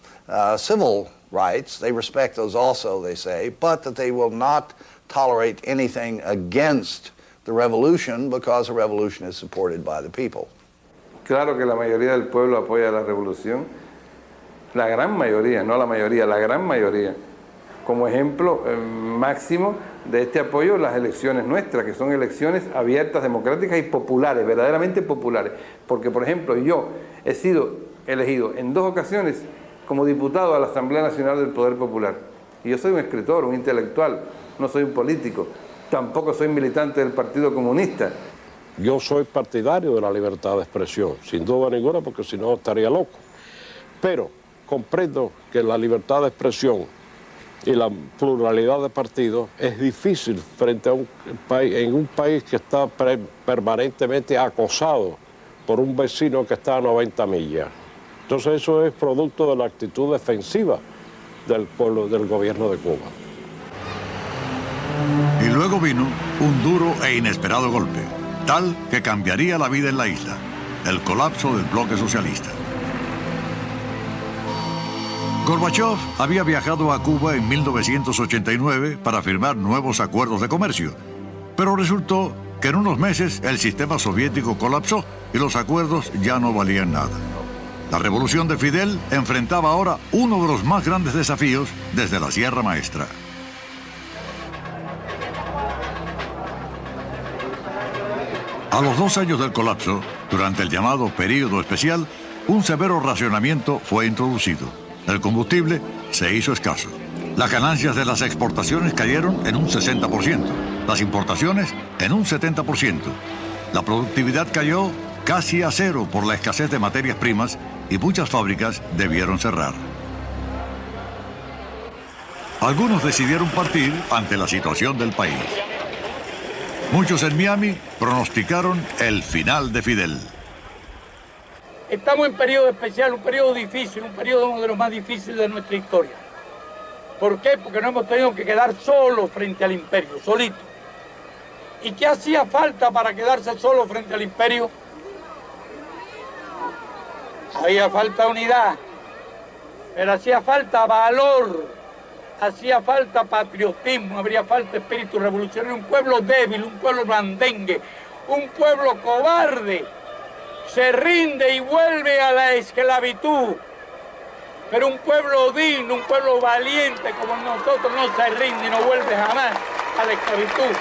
civil rights, they respect those also, they say, but that they will not tolerate anything against the revolution because a revolution is supported by the people. Claro que la mayoría del pueblo apoya la revolución, la gran mayoría, no la mayoría, la gran mayoría. Como ejemplo máximo de este apoyo, las elecciones nuestras, que son elecciones abiertas, democráticas y populares, verdaderamente populares. Porque, por ejemplo, yo he sido elegido en 2 ocasiones como diputado a la Asamblea Nacional del Poder Popular. Y yo soy un escritor, un intelectual, no soy un político, tampoco soy militante del Partido Comunista. Yo soy partidario de la libertad de expresión, sin duda ninguna, porque si no estaría loco. Pero comprendo que la libertad de expresión y la pluralidad de partidos es difícil frente a en un país que está permanentemente acosado por un vecino que está a 90 millas. Entonces eso es producto de la actitud defensiva del pueblo, del gobierno de Cuba. Y luego vino un duro e inesperado golpe, tal que cambiaría la vida en la isla, el colapso del bloque socialista. Gorbachov había viajado a Cuba en 1989 para firmar nuevos acuerdos de comercio, pero resultó que en unos meses el sistema soviético colapsó y los acuerdos ya no valían nada. La revolución de Fidel enfrentaba ahora uno de los más grandes desafíos desde la Sierra Maestra. A los 2 años del colapso, durante el llamado período especial, un severo racionamiento fue introducido. El combustible se hizo escaso. Las ganancias de las exportaciones cayeron en un 60%, las importaciones en un 70%. La productividad cayó casi a cero por la escasez de materias primas y muchas fábricas debieron cerrar. Algunos decidieron partir ante la situación del país. Muchos en Miami pronosticaron el final de Fidel. Estamos en periodo especial, un periodo difícil, un periodo uno de los más difíciles de nuestra historia. ¿Por qué? Porque nos hemos tenido que quedar solos frente al imperio, solitos. ¿Y qué hacía falta para quedarse solo frente al imperio? Había falta unidad, pero hacía falta valor, hacía falta patriotismo, habría falta espíritu revolucionario, un pueblo débil, un pueblo blandengue, un pueblo cobarde, se rinde y vuelve a la esclavitud. Pero un pueblo digno, un pueblo valiente como nosotros no se rinde y no vuelve jamás a la esclavitud.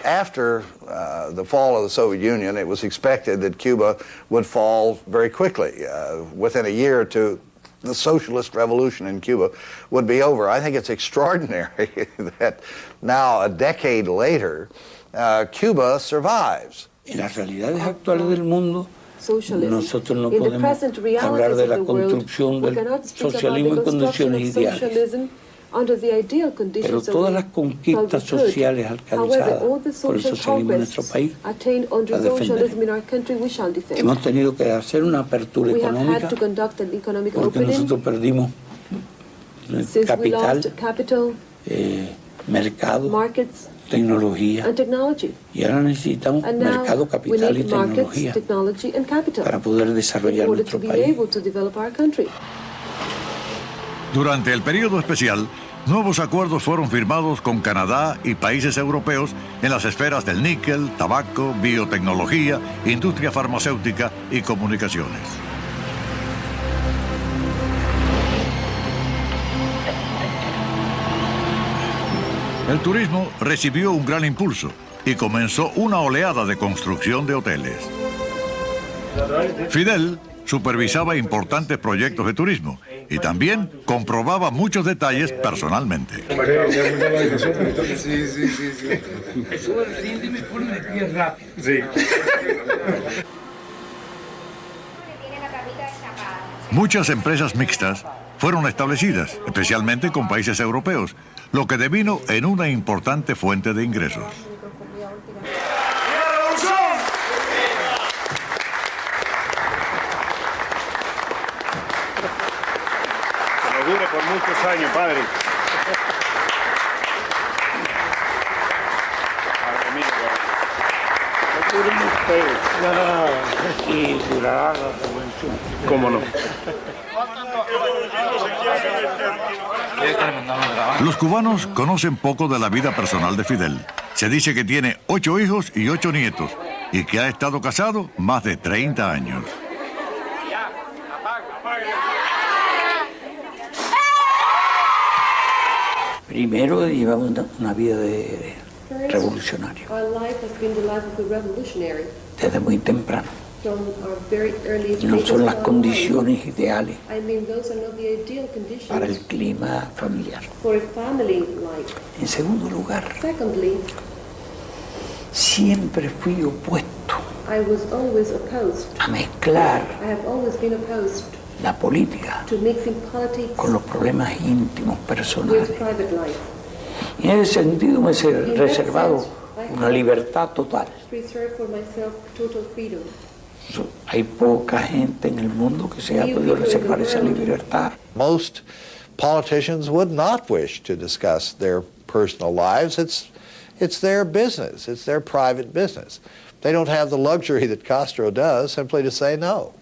After the fall of the Soviet Union, it was expected that Cuba would fall very quickly. Within a year or two, the socialist revolution in Cuba would be over. I think it's extraordinary that now, a decade later, Cuba survives. En las realidades actuales del mundo, nosotros no podemos hablar de la construcción del socialismo en condiciones ideales. Pero todas las conquistas sociales alcanzadas por el socialismo en nuestro país las defenderemos. Hemos tenido que hacer una apertura económica porque nosotros perdimos capital, mercado, tecnología, y ahora necesitamos mercado, capital y tecnología para poder desarrollar nuestro país. Durante el periodo especial, nuevos acuerdos fueron firmados con Canadá y países europeos en las esferas del níquel, tabaco, biotecnología, industria farmacéutica y comunicaciones. El turismo recibió un gran impulso y comenzó una oleada de construcción de hoteles. Fidel supervisaba importantes proyectos de turismo y también comprobaba muchos detalles personalmente. Muchas empresas mixtas fueron establecidas, especialmente con países europeos, lo que devino en una importante fuente de ingresos. Muchos años, padre. Y durará la revolución. ¿Cómo no? Los cubanos conocen poco de la vida personal de Fidel. Se dice que tiene 8 hijos y 8 nietos y que ha estado casado más de 30 años. Primero llevamos una vida de revolucionario, desde muy temprano. No son las condiciones ideales para el clima familiar. En segundo lugar, siempre fui opuesto a mezclar la política con los problemas íntimos personales. Y en ese sentido me he reservado una libertad total. Hay poca gente en el mundo que se haya podido reservar esa libertad. Most politicians would not wish to discuss their personal lives. It's their business. It's their private business. They don't have the luxury that Castro does simply to say no.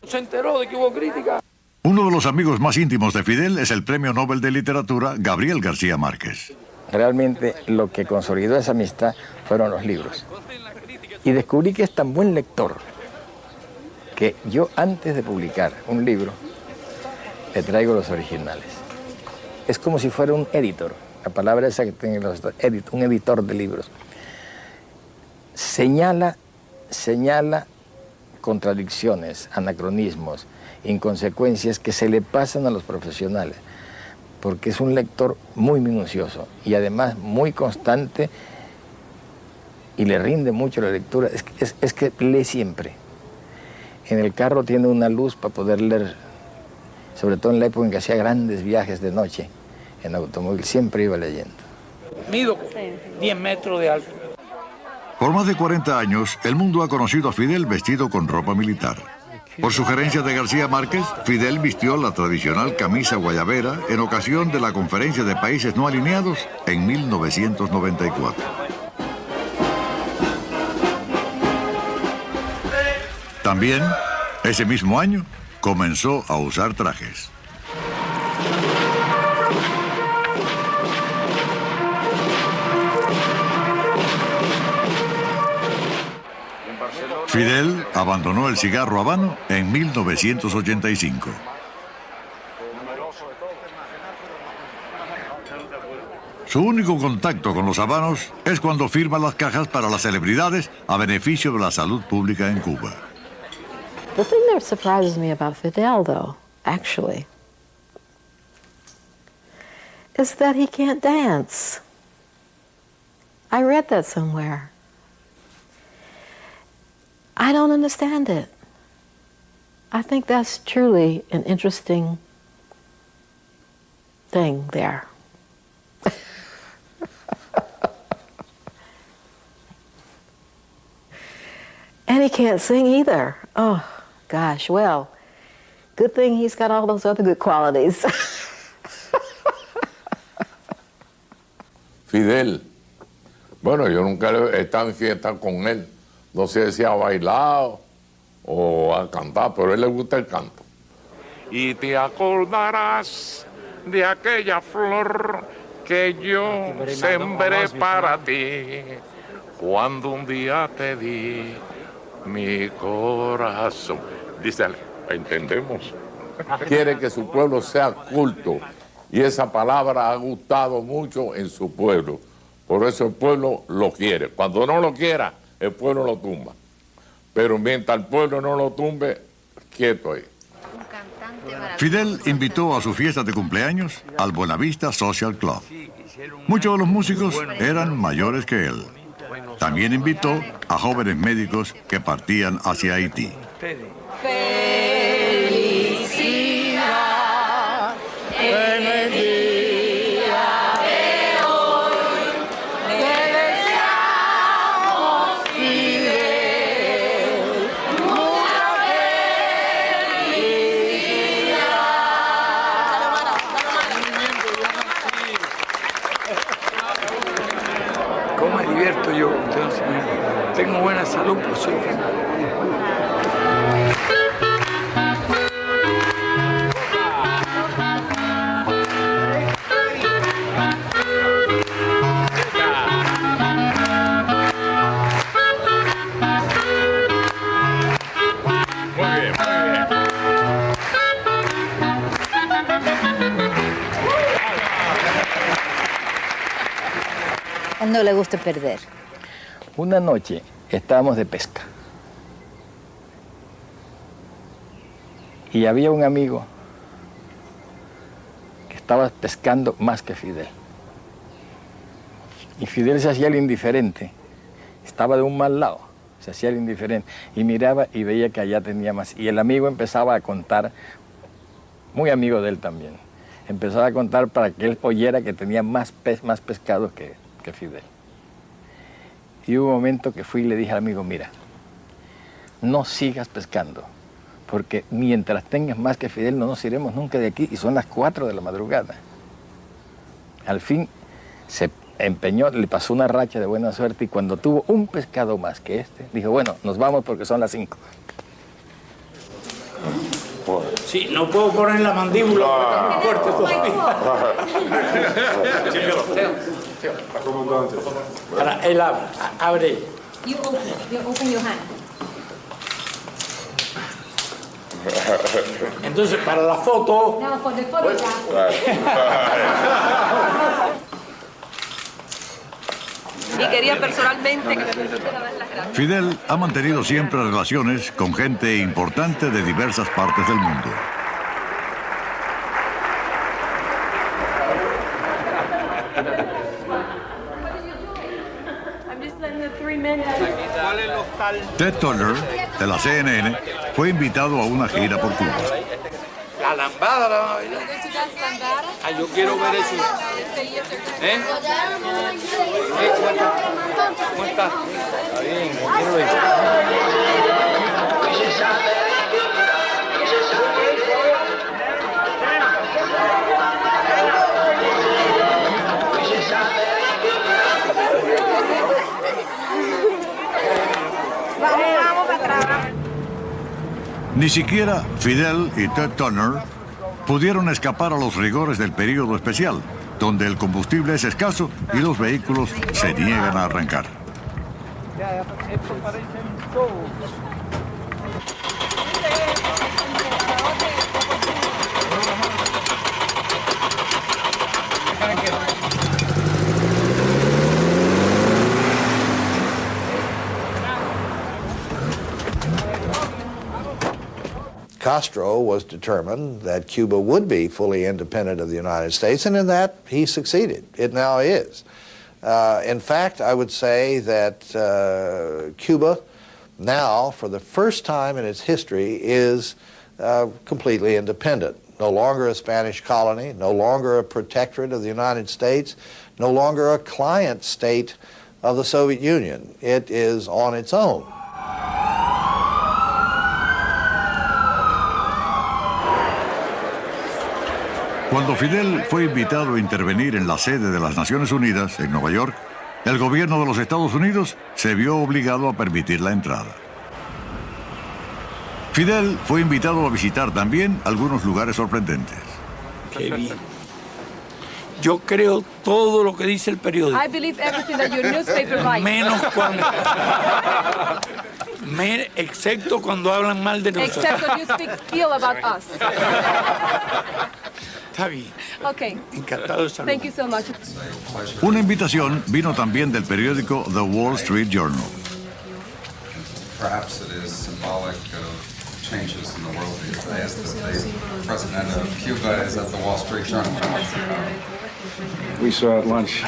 Se enteró de que hubo crítica. Uno de los amigos más íntimos de Fidel es el Premio Nobel de Literatura Gabriel García Márquez. Realmente lo que consolidó esa amistad fueron los libros. Y descubrí que es tan buen lector que yo antes de publicar un libro le traigo los originales. Es como si fuera un editor, la palabra esa que tienen los un editor de libros. Señala contradicciones, anacronismos, inconsecuencias que se le pasan a los profesionales, porque es un lector muy minucioso y además muy constante y le rinde mucho la lectura. Es que lee siempre. En el carro tiene una luz para poder leer, sobre todo en la época en que hacía grandes viajes de noche en automóvil, siempre iba leyendo. Mido 10 metros de alto. Por más de 40 años, el mundo ha conocido a Fidel vestido con ropa militar. Por sugerencia de García Márquez, Fidel vistió la tradicional camisa guayabera en ocasión de la Conferencia de Países No Alineados en 1994. También, ese mismo año, comenzó a usar trajes. Fidel abandonó el cigarro habano en 1985. Su único contacto con los habanos es cuando firma las cajas para las celebridades a beneficio de la salud pública en Cuba. The thing that surprises me about Fidel, though, actually, is that he can't dance. I read that somewhere. I don't understand it. I think that's truly an interesting thing there. And he can't sing either. Oh, gosh, well, good thing he's got all those other good qualities. Fidel, bueno, yo nunca he estado en fiesta con él. No sé si ha bailado o ha cantado, pero a él le gusta el canto. Y te acordarás de aquella flor que yo sembré para ti, cuando un día te di mi corazón. Dice, entendemos. Quiere que su pueblo sea culto y esa palabra ha gustado mucho en su pueblo. Por eso el pueblo lo quiere. Cuando no lo quiera, el pueblo lo tumba. Pero mientras el pueblo no lo tumbe, quieto ahí. Fidel invitó a su fiesta de cumpleaños al Buenavista Social Club. Muchos de los músicos eran mayores que él. También invitó a jóvenes médicos que partían hacia Haití. Felicidad en el día de hoy, te deseamos, Fidel, mucha felicidad. ¿Cómo me divierto yo? Entonces, tengo buena salud, por cierto. No le gusta perder. Una noche estábamos de pesca y había un amigo que estaba pescando más que Fidel. Y Fidel se hacía el indiferente, estaba de un mal lado, se hacía el indiferente y miraba y veía que allá tenía más. Y el amigo empezaba a contar, muy amigo de él también, empezaba a contar para que él oyera que tenía más pescado que Fidel. Y hubo un momento que fui y le dije al amigo, mira, no sigas pescando, porque mientras tengas más que Fidel no nos iremos nunca de aquí y son las 4 de la madrugada. Al fin se empeñó, le pasó una racha de buena suerte y cuando tuvo un pescado más que este, dijo, bueno, nos vamos porque son las 5. Sí, no puedo poner la mandíbula porque está muy fuerte todavía. Ahora, él abre. You open your hand. Entonces, para la foto... Now for the photograph. Y quería personalmente que me permitiera dar las gracias. Fidel ha mantenido siempre relaciones con gente importante de diversas partes del mundo. Ted Turner, de la CNN, fue invitado a una gira por Cuba. La lambada la van a bailar. Ah, yo quiero ver eso. ¿Eh? ¿Cómo estás? Está bien, yo quiero ver. Vamos para atrás. Ni siquiera Fidel y Ted Turner pudieron escapar a los rigores del período especial, donde el combustible es escaso y los vehículos se niegan a arrancar. Esto parece un show. Castro was determined that Cuba would be fully independent of the United States, and in that he succeeded. It now is. In fact, I would say that Cuba now, for the first time in its history, is completely independent. No longer a Spanish colony, no longer a protectorate of the United States, no longer a client state of the Soviet Union. It is on its own. Cuando Fidel fue invitado a intervenir en la sede de las Naciones Unidas, en Nueva York, el gobierno de los Estados Unidos se vio obligado a permitir la entrada. Fidel fue invitado a visitar también algunos lugares sorprendentes. Qué bien. Yo creo todo lo que dice el periódico. I believe everything that your newspaper writes. Menos cuando... excepto cuando hablan mal de nosotros. Except when you speak ill about us. Está bien. Okay. Encantado de saludarlo. Thank you so much. Una invitación vino también del periódico The Wall Street Journal. Perhaps it is symbolic of changes in the world these days that the president of Cuba is at the Wall Street Journal. We saw at lunch.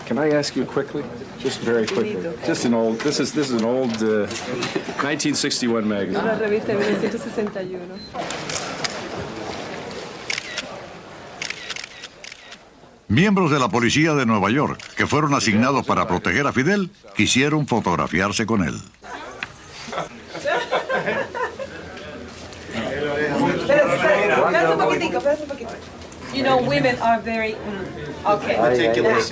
Can I ask you quickly? Just very quickly. Just an old. This is an old 1961 magazine. Una revista de 1961. Miembros de la policía de Nueva York, que fueron asignados para proteger a Fidel, quisieron fotografiarse con él. Espérate un poquitico, espérate un poquito. You know, women are very, okay. Meticulous,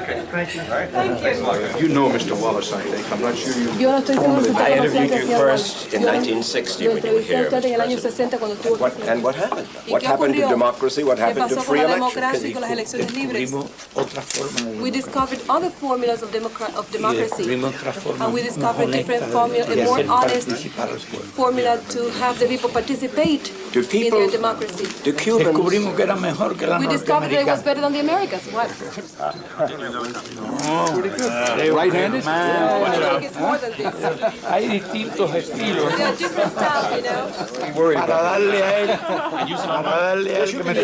Thank you. You know Mr. Wallace, I think. I'm not sure you. Yo no estoy seguro si I usted conocía interviewed al you presidente first in 1960 when you were here. usted en el año 60 cuando estuvo And what happened? ¿Y What qué happened to ocurrió? democracy? What ¿Qué happened to pasó con free la elections? democracia y con las elecciones libres? Otra forma de We discovered other formulas of democracy. descubrimos otra forma And we más discovered different honesta formula, de a more hacer honest participar al pueblo. formula to have the people participate Do in people- their democracy. Do Cubans? Descubrimos que era mejor que la We discovered that it was norteamericana. better than the Americans. What? Right-handed? It's more than this. Hay distintos estilos. There are different styles, you know. Para darle a él, para darle a él que me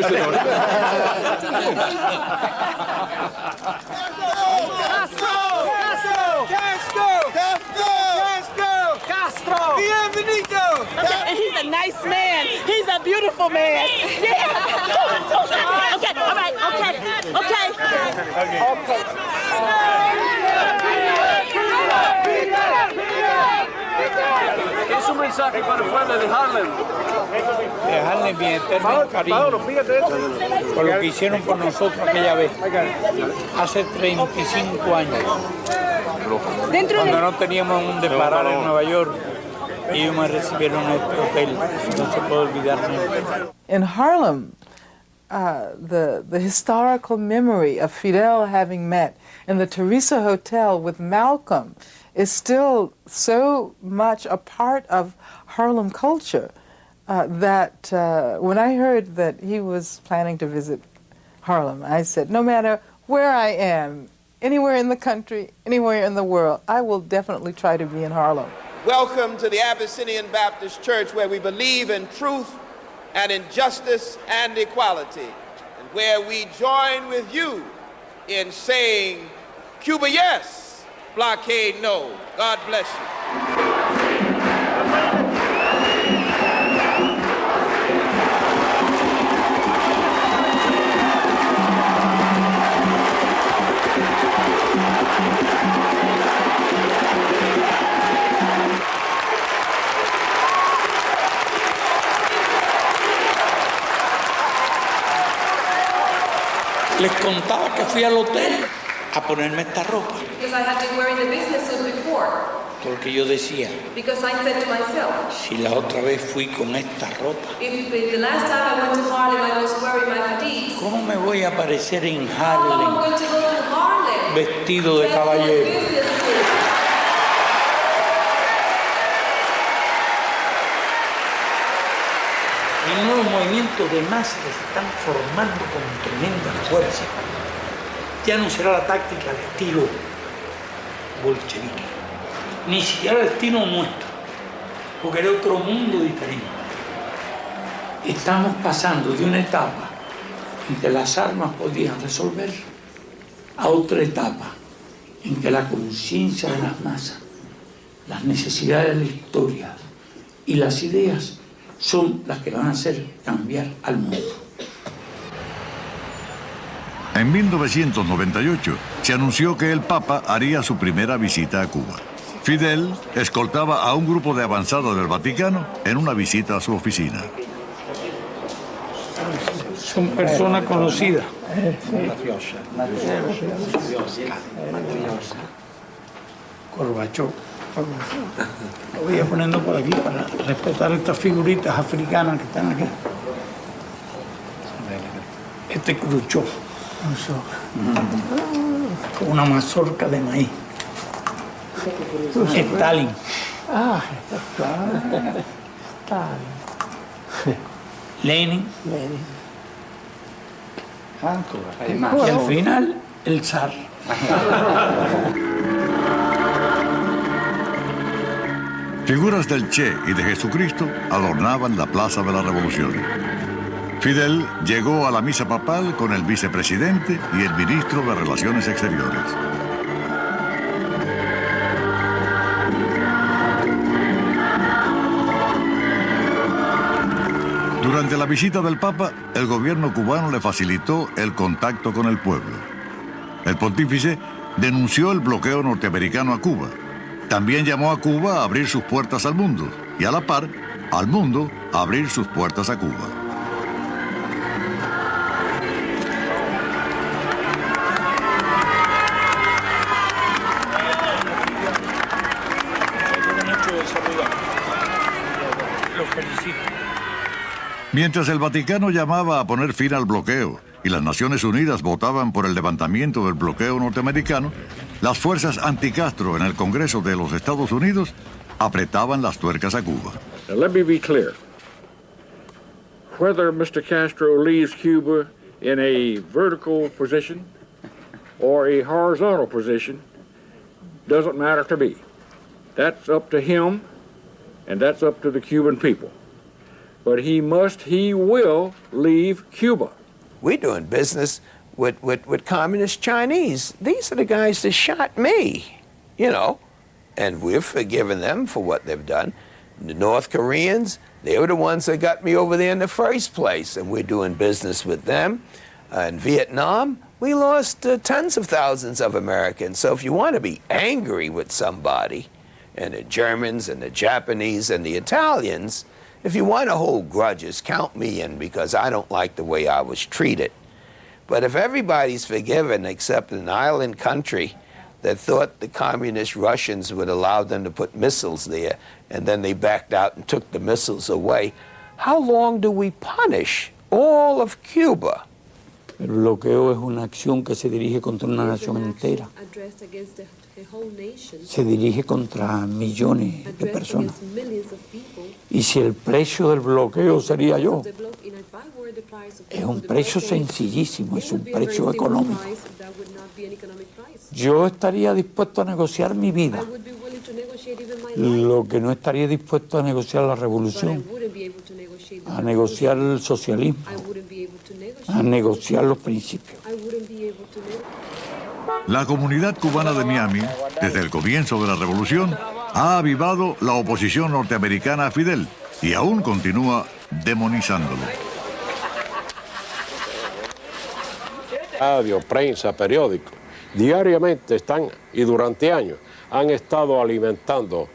Castro! Bienvenido! And he's a nice man. He's a beautiful man. Yeah. Okay, all right, Es un mensaje para el pueblo de Harlem. dejarle mi eterno cariño por lo que hicieron por nosotros aquella vez, hace 35 años. Cuando no teníamos dónde parar en Nueva York, ellos me recibieron en este hotel, no se puede olvidar nunca. In Harlem, the historical memory of Fidel having met in the Teresa Hotel with Malcolm is still so much a part of Harlem culture that when I heard that he was planning to visit Harlem, I said, no matter where I am, anywhere in the country, anywhere in the world, I will definitely try to be in Harlem. Welcome to the Abyssinian Baptist Church, where we believe in truth and in justice and equality, and where we join with you in saying, Cuba yes, blockade no. God bless you. Les contaba que fui al hotel a ponerme esta ropa, Because I had been wearing the business suit before. porque yo decía, Because I said to myself, si la otra vez fui con esta ropa, if the last time I went to Harlem I was wearing my fatigues, ¿cómo me voy a aparecer en how am I Harlem going to go to Harlem? vestido de caballero? Business suit. Y nuevos movimientos de masa que se están formando con tremenda fuerza. Ya no será la táctica al estilo bolchevique, ni siquiera el estilo nuestro, porque era otro mundo diferente. Estamos pasando de una etapa en que las armas podían resolver a otra etapa en que la conciencia de las masas, las necesidades de la historia y las ideas son las que van a hacer cambiar al mundo. En 1998 se anunció que el Papa haría su primera visita a Cuba. Fidel escoltaba a un grupo de avanzados del Vaticano en una visita a su oficina. Son personas conocidas. Gorbachov. Lo voy a poniendo por aquí para respetar estas figuritas africanas que están aquí. Este Khrushchev, con una mazorca de maíz. Stalin. Lenin. Y al final, el zar. Figuras del Che y de Jesucristo adornaban la Plaza de la Revolución. Fidel llegó a la misa papal con el vicepresidente y el ministro de Relaciones Exteriores. Durante la visita del Papa, el gobierno cubano le facilitó el contacto con el pueblo. El pontífice denunció el bloqueo norteamericano a Cuba. También llamó a Cuba a abrir sus puertas al mundo y a la par, al mundo a abrir sus puertas a Cuba. Mientras el Vaticano llamaba a poner fin al bloqueo y las Naciones Unidas votaban por el levantamiento del bloqueo norteamericano, las fuerzas anti-Castro en el Congreso de los Estados Unidos apretaban las tuercas a Cuba. Now let me be clear. Whether Mr. Castro leaves Cuba in a vertical position or a horizontal position doesn't matter to me. That's up to him, and that's up to the Cuban people. But he will leave Cuba. We're doing business with communist Chinese. These are the guys that shot me, you know, and we've forgiven them for what they've done. The North Koreans, they were the ones that got me over there in the first place, and we're doing business with them. In Vietnam, we lost tens of thousands of Americans. So if you want to be angry with somebody, and the Germans and the Japanese and the Italians, if you want to hold grudges, count me in, because I don't like the way I was treated. But if everybody's forgiven except an island country that thought the communist Russians would allow them to put missiles there, and then they backed out and took the missiles away, how long do we punish all of Cuba? El bloqueo es una acción que se dirige contra una nación entera. Se dirige contra millones de personas. Y si el precio del bloqueo sería yo, es un precio sencillísimo, es un precio económico. Yo estaría dispuesto a negociar mi vida. Lo que no estaría dispuesto a negociar la revolución, a negociar el socialismo, a negociar los principios. La comunidad cubana de Miami, desde el comienzo de la revolución, ha avivado la oposición norteamericana a Fidel y aún continúa demonizándolo. Radio, prensa, periódicos, diariamente están y durante años han estado alimentando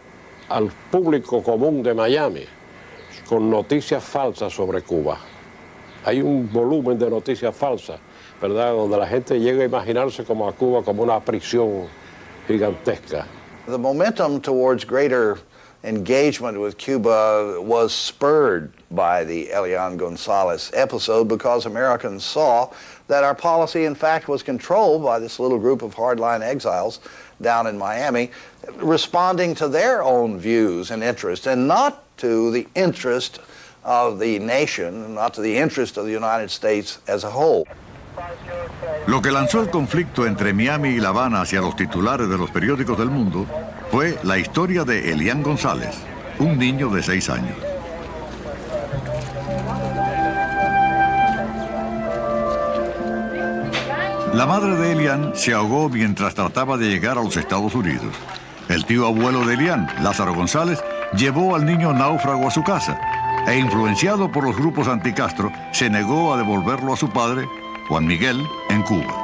al público común de Miami con noticias falsas sobre Cuba. Hay un volumen de noticias falsas, ¿verdad?, donde la gente llega a imaginarse como a Cuba como una prisión gigantesca. The momentum towards greater engagement with Cuba was spurred by the Elian Gonzalez episode because Americans saw that our policy, in fact, was controlled by this little group of hardline exiles down in Miami, responding to their own views and interests, and not to the interest of the nation, not to the interest of the United States as a whole. Lo que lanzó el conflicto entre Miami y La Habana hacia los titulares de los periódicos del mundo fue la historia de Elian González, un niño de 6 años. La madre de Elian se ahogó mientras trataba de llegar a los Estados Unidos. El tío abuelo de Elian, Lázaro González, llevó al niño náufrago a su casa e, influenciado por los grupos anticastro, se negó a devolverlo a su padre, Juan Miguel, en Cuba.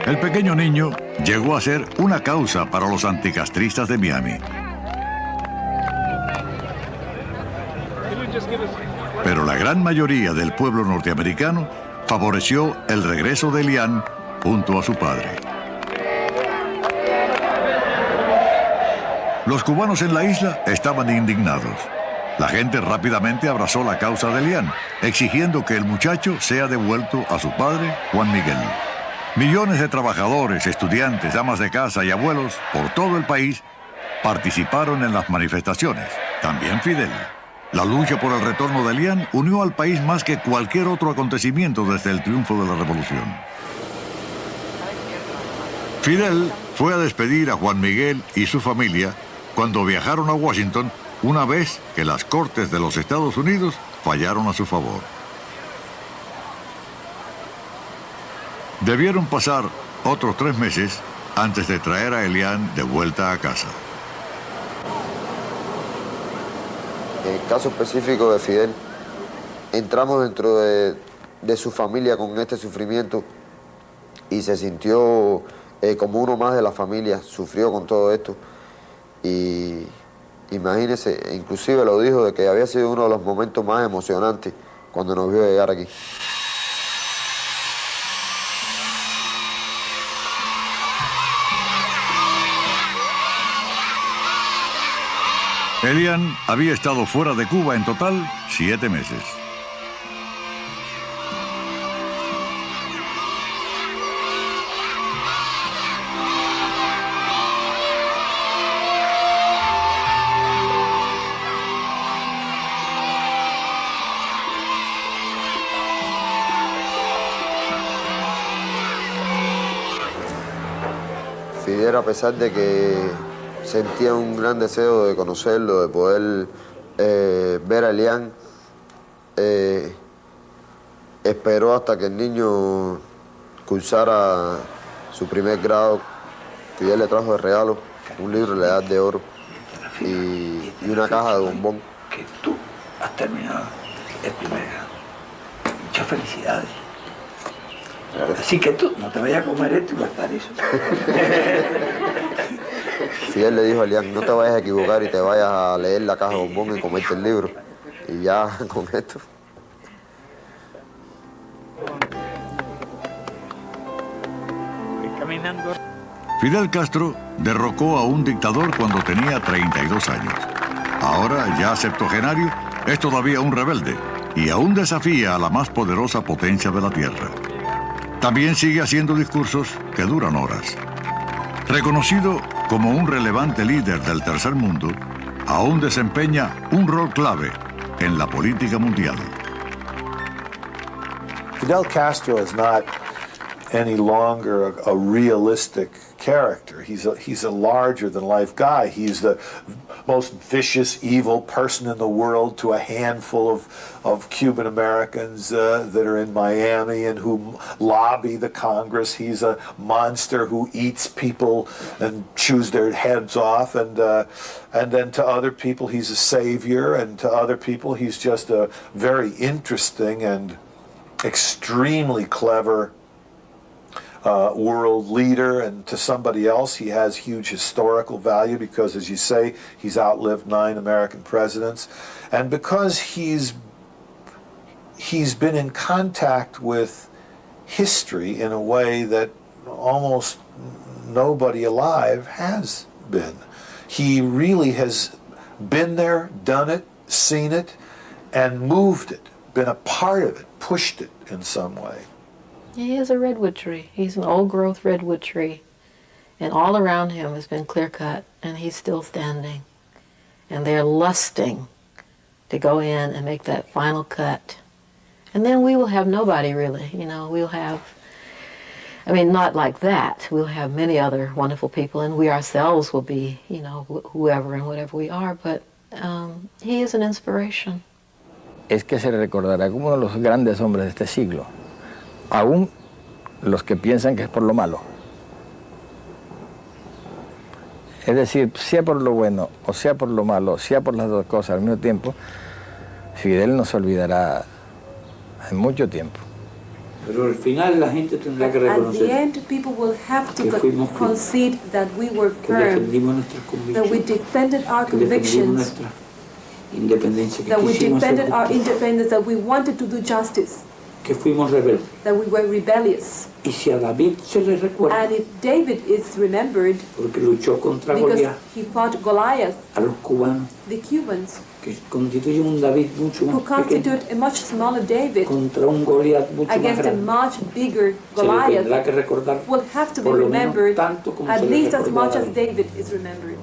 El pequeño niño llegó a ser una causa para los anticastristas de Miami. Pero la gran mayoría del pueblo norteamericano favoreció el regreso de Elian junto a su padre. Los cubanos en la isla estaban indignados. La gente rápidamente abrazó la causa de Elian, exigiendo que el muchacho sea devuelto a su padre, Juan Miguel. Millones de trabajadores, estudiantes, amas de casa y abuelos por todo el país participaron en las manifestaciones, también Fidel. La lucha por el retorno de Elian unió al país más que cualquier otro acontecimiento desde el triunfo de la revolución. Fidel fue a despedir a Juan Miguel y su familia cuando viajaron a Washington una vez que las Cortes de los Estados Unidos fallaron a su favor. Debieron pasar otros 3 meses antes de traer a Elian de vuelta a casa. En el caso específico de Fidel, entramos dentro de su familia con este sufrimiento y se sintió como uno más de la familia, sufrió con todo esto. Y imagínese, inclusive lo dijo de que había sido uno de los momentos más emocionantes cuando nos vio llegar aquí. Elian había estado fuera de Cuba en total 7 meses. Fidel, a pesar de que sentía un gran deseo de conocerlo, de poder ver a Elian, esperó hasta que el niño cursara su primer grado. Fidel le trajo de regalo un libro de la Edad de Oro y una caja de bombón. Que tú has terminado el primer grado. Muchas felicidades. Así que tú no te vayas a comer esto y gastar eso. Fidel le dijo a Elian, no te vayas a equivocar y te vayas a leer la caja de bombón y comerte el libro. Y ya con esto. Fidel Castro derrocó a un dictador cuando tenía 32 años. Ahora, ya septuagenario, es todavía un rebelde y aún desafía a la más poderosa potencia de la Tierra. También sigue haciendo discursos que duran horas. Reconocido como un relevante líder del tercer mundo, aún desempeña un rol clave en la política mundial. Fidel Castro is not any longer a realistic character. He's a larger-than-life guy. He's the most vicious, evil person in the world to a handful of Cuban Americans that are in Miami and who lobby the Congress. He's a monster who eats people and chews their heads off. And then to other people, he's a savior. And to other people, he's just a very interesting and extremely clever world leader, and to somebody else he has huge historical value because, as you say, he's outlived 9 American presidents, and because he's been in contact with history in a way that almost nobody alive has been. He really has been there, done it, seen it, and moved it, been a part of it, pushed it in some way. He is a redwood tree. He's an old-growth redwood tree. And all around him has been clear-cut, and he's still standing. And they're lusting to go in and make that final cut. And then we will have nobody, really. You know, we'll have, I mean, not like that. We'll have many other wonderful people, and we ourselves will be, you know, whoever and whatever we are. But he is an inspiration. Es que se recordará como uno de los grandes hombres de este siglo. Aún los que piensan que es por lo malo. Es decir, sea por lo bueno o sea por lo malo, sea por las dos cosas al mismo tiempo, Fidel no se olvidará en mucho tiempo. Pero al final la gente tendrá que reconocer at the end, people will have to que fuimos concede that we were que firm, defendimos nuestras that we convicciones, defended our que defendimos convictions, nuestra independencia, que that we quisimos ser defended our justos, independence, that we wanted to do justice, que fuimos rebeldes. that we were rebellious. Y si a David se le recuerda, And if David is remembered porque luchó contra because Goliat, he fought Goliath, a los cubanos, the Cubans, que constituyen un David mucho who más pequeño, constitute a much smaller David contra un Goliat mucho más against a grande, much bigger se le tendrá Goliath, que recordar will have to be por lo menos remembered tanto como at se le least as recordaba much a as él. David is remembered.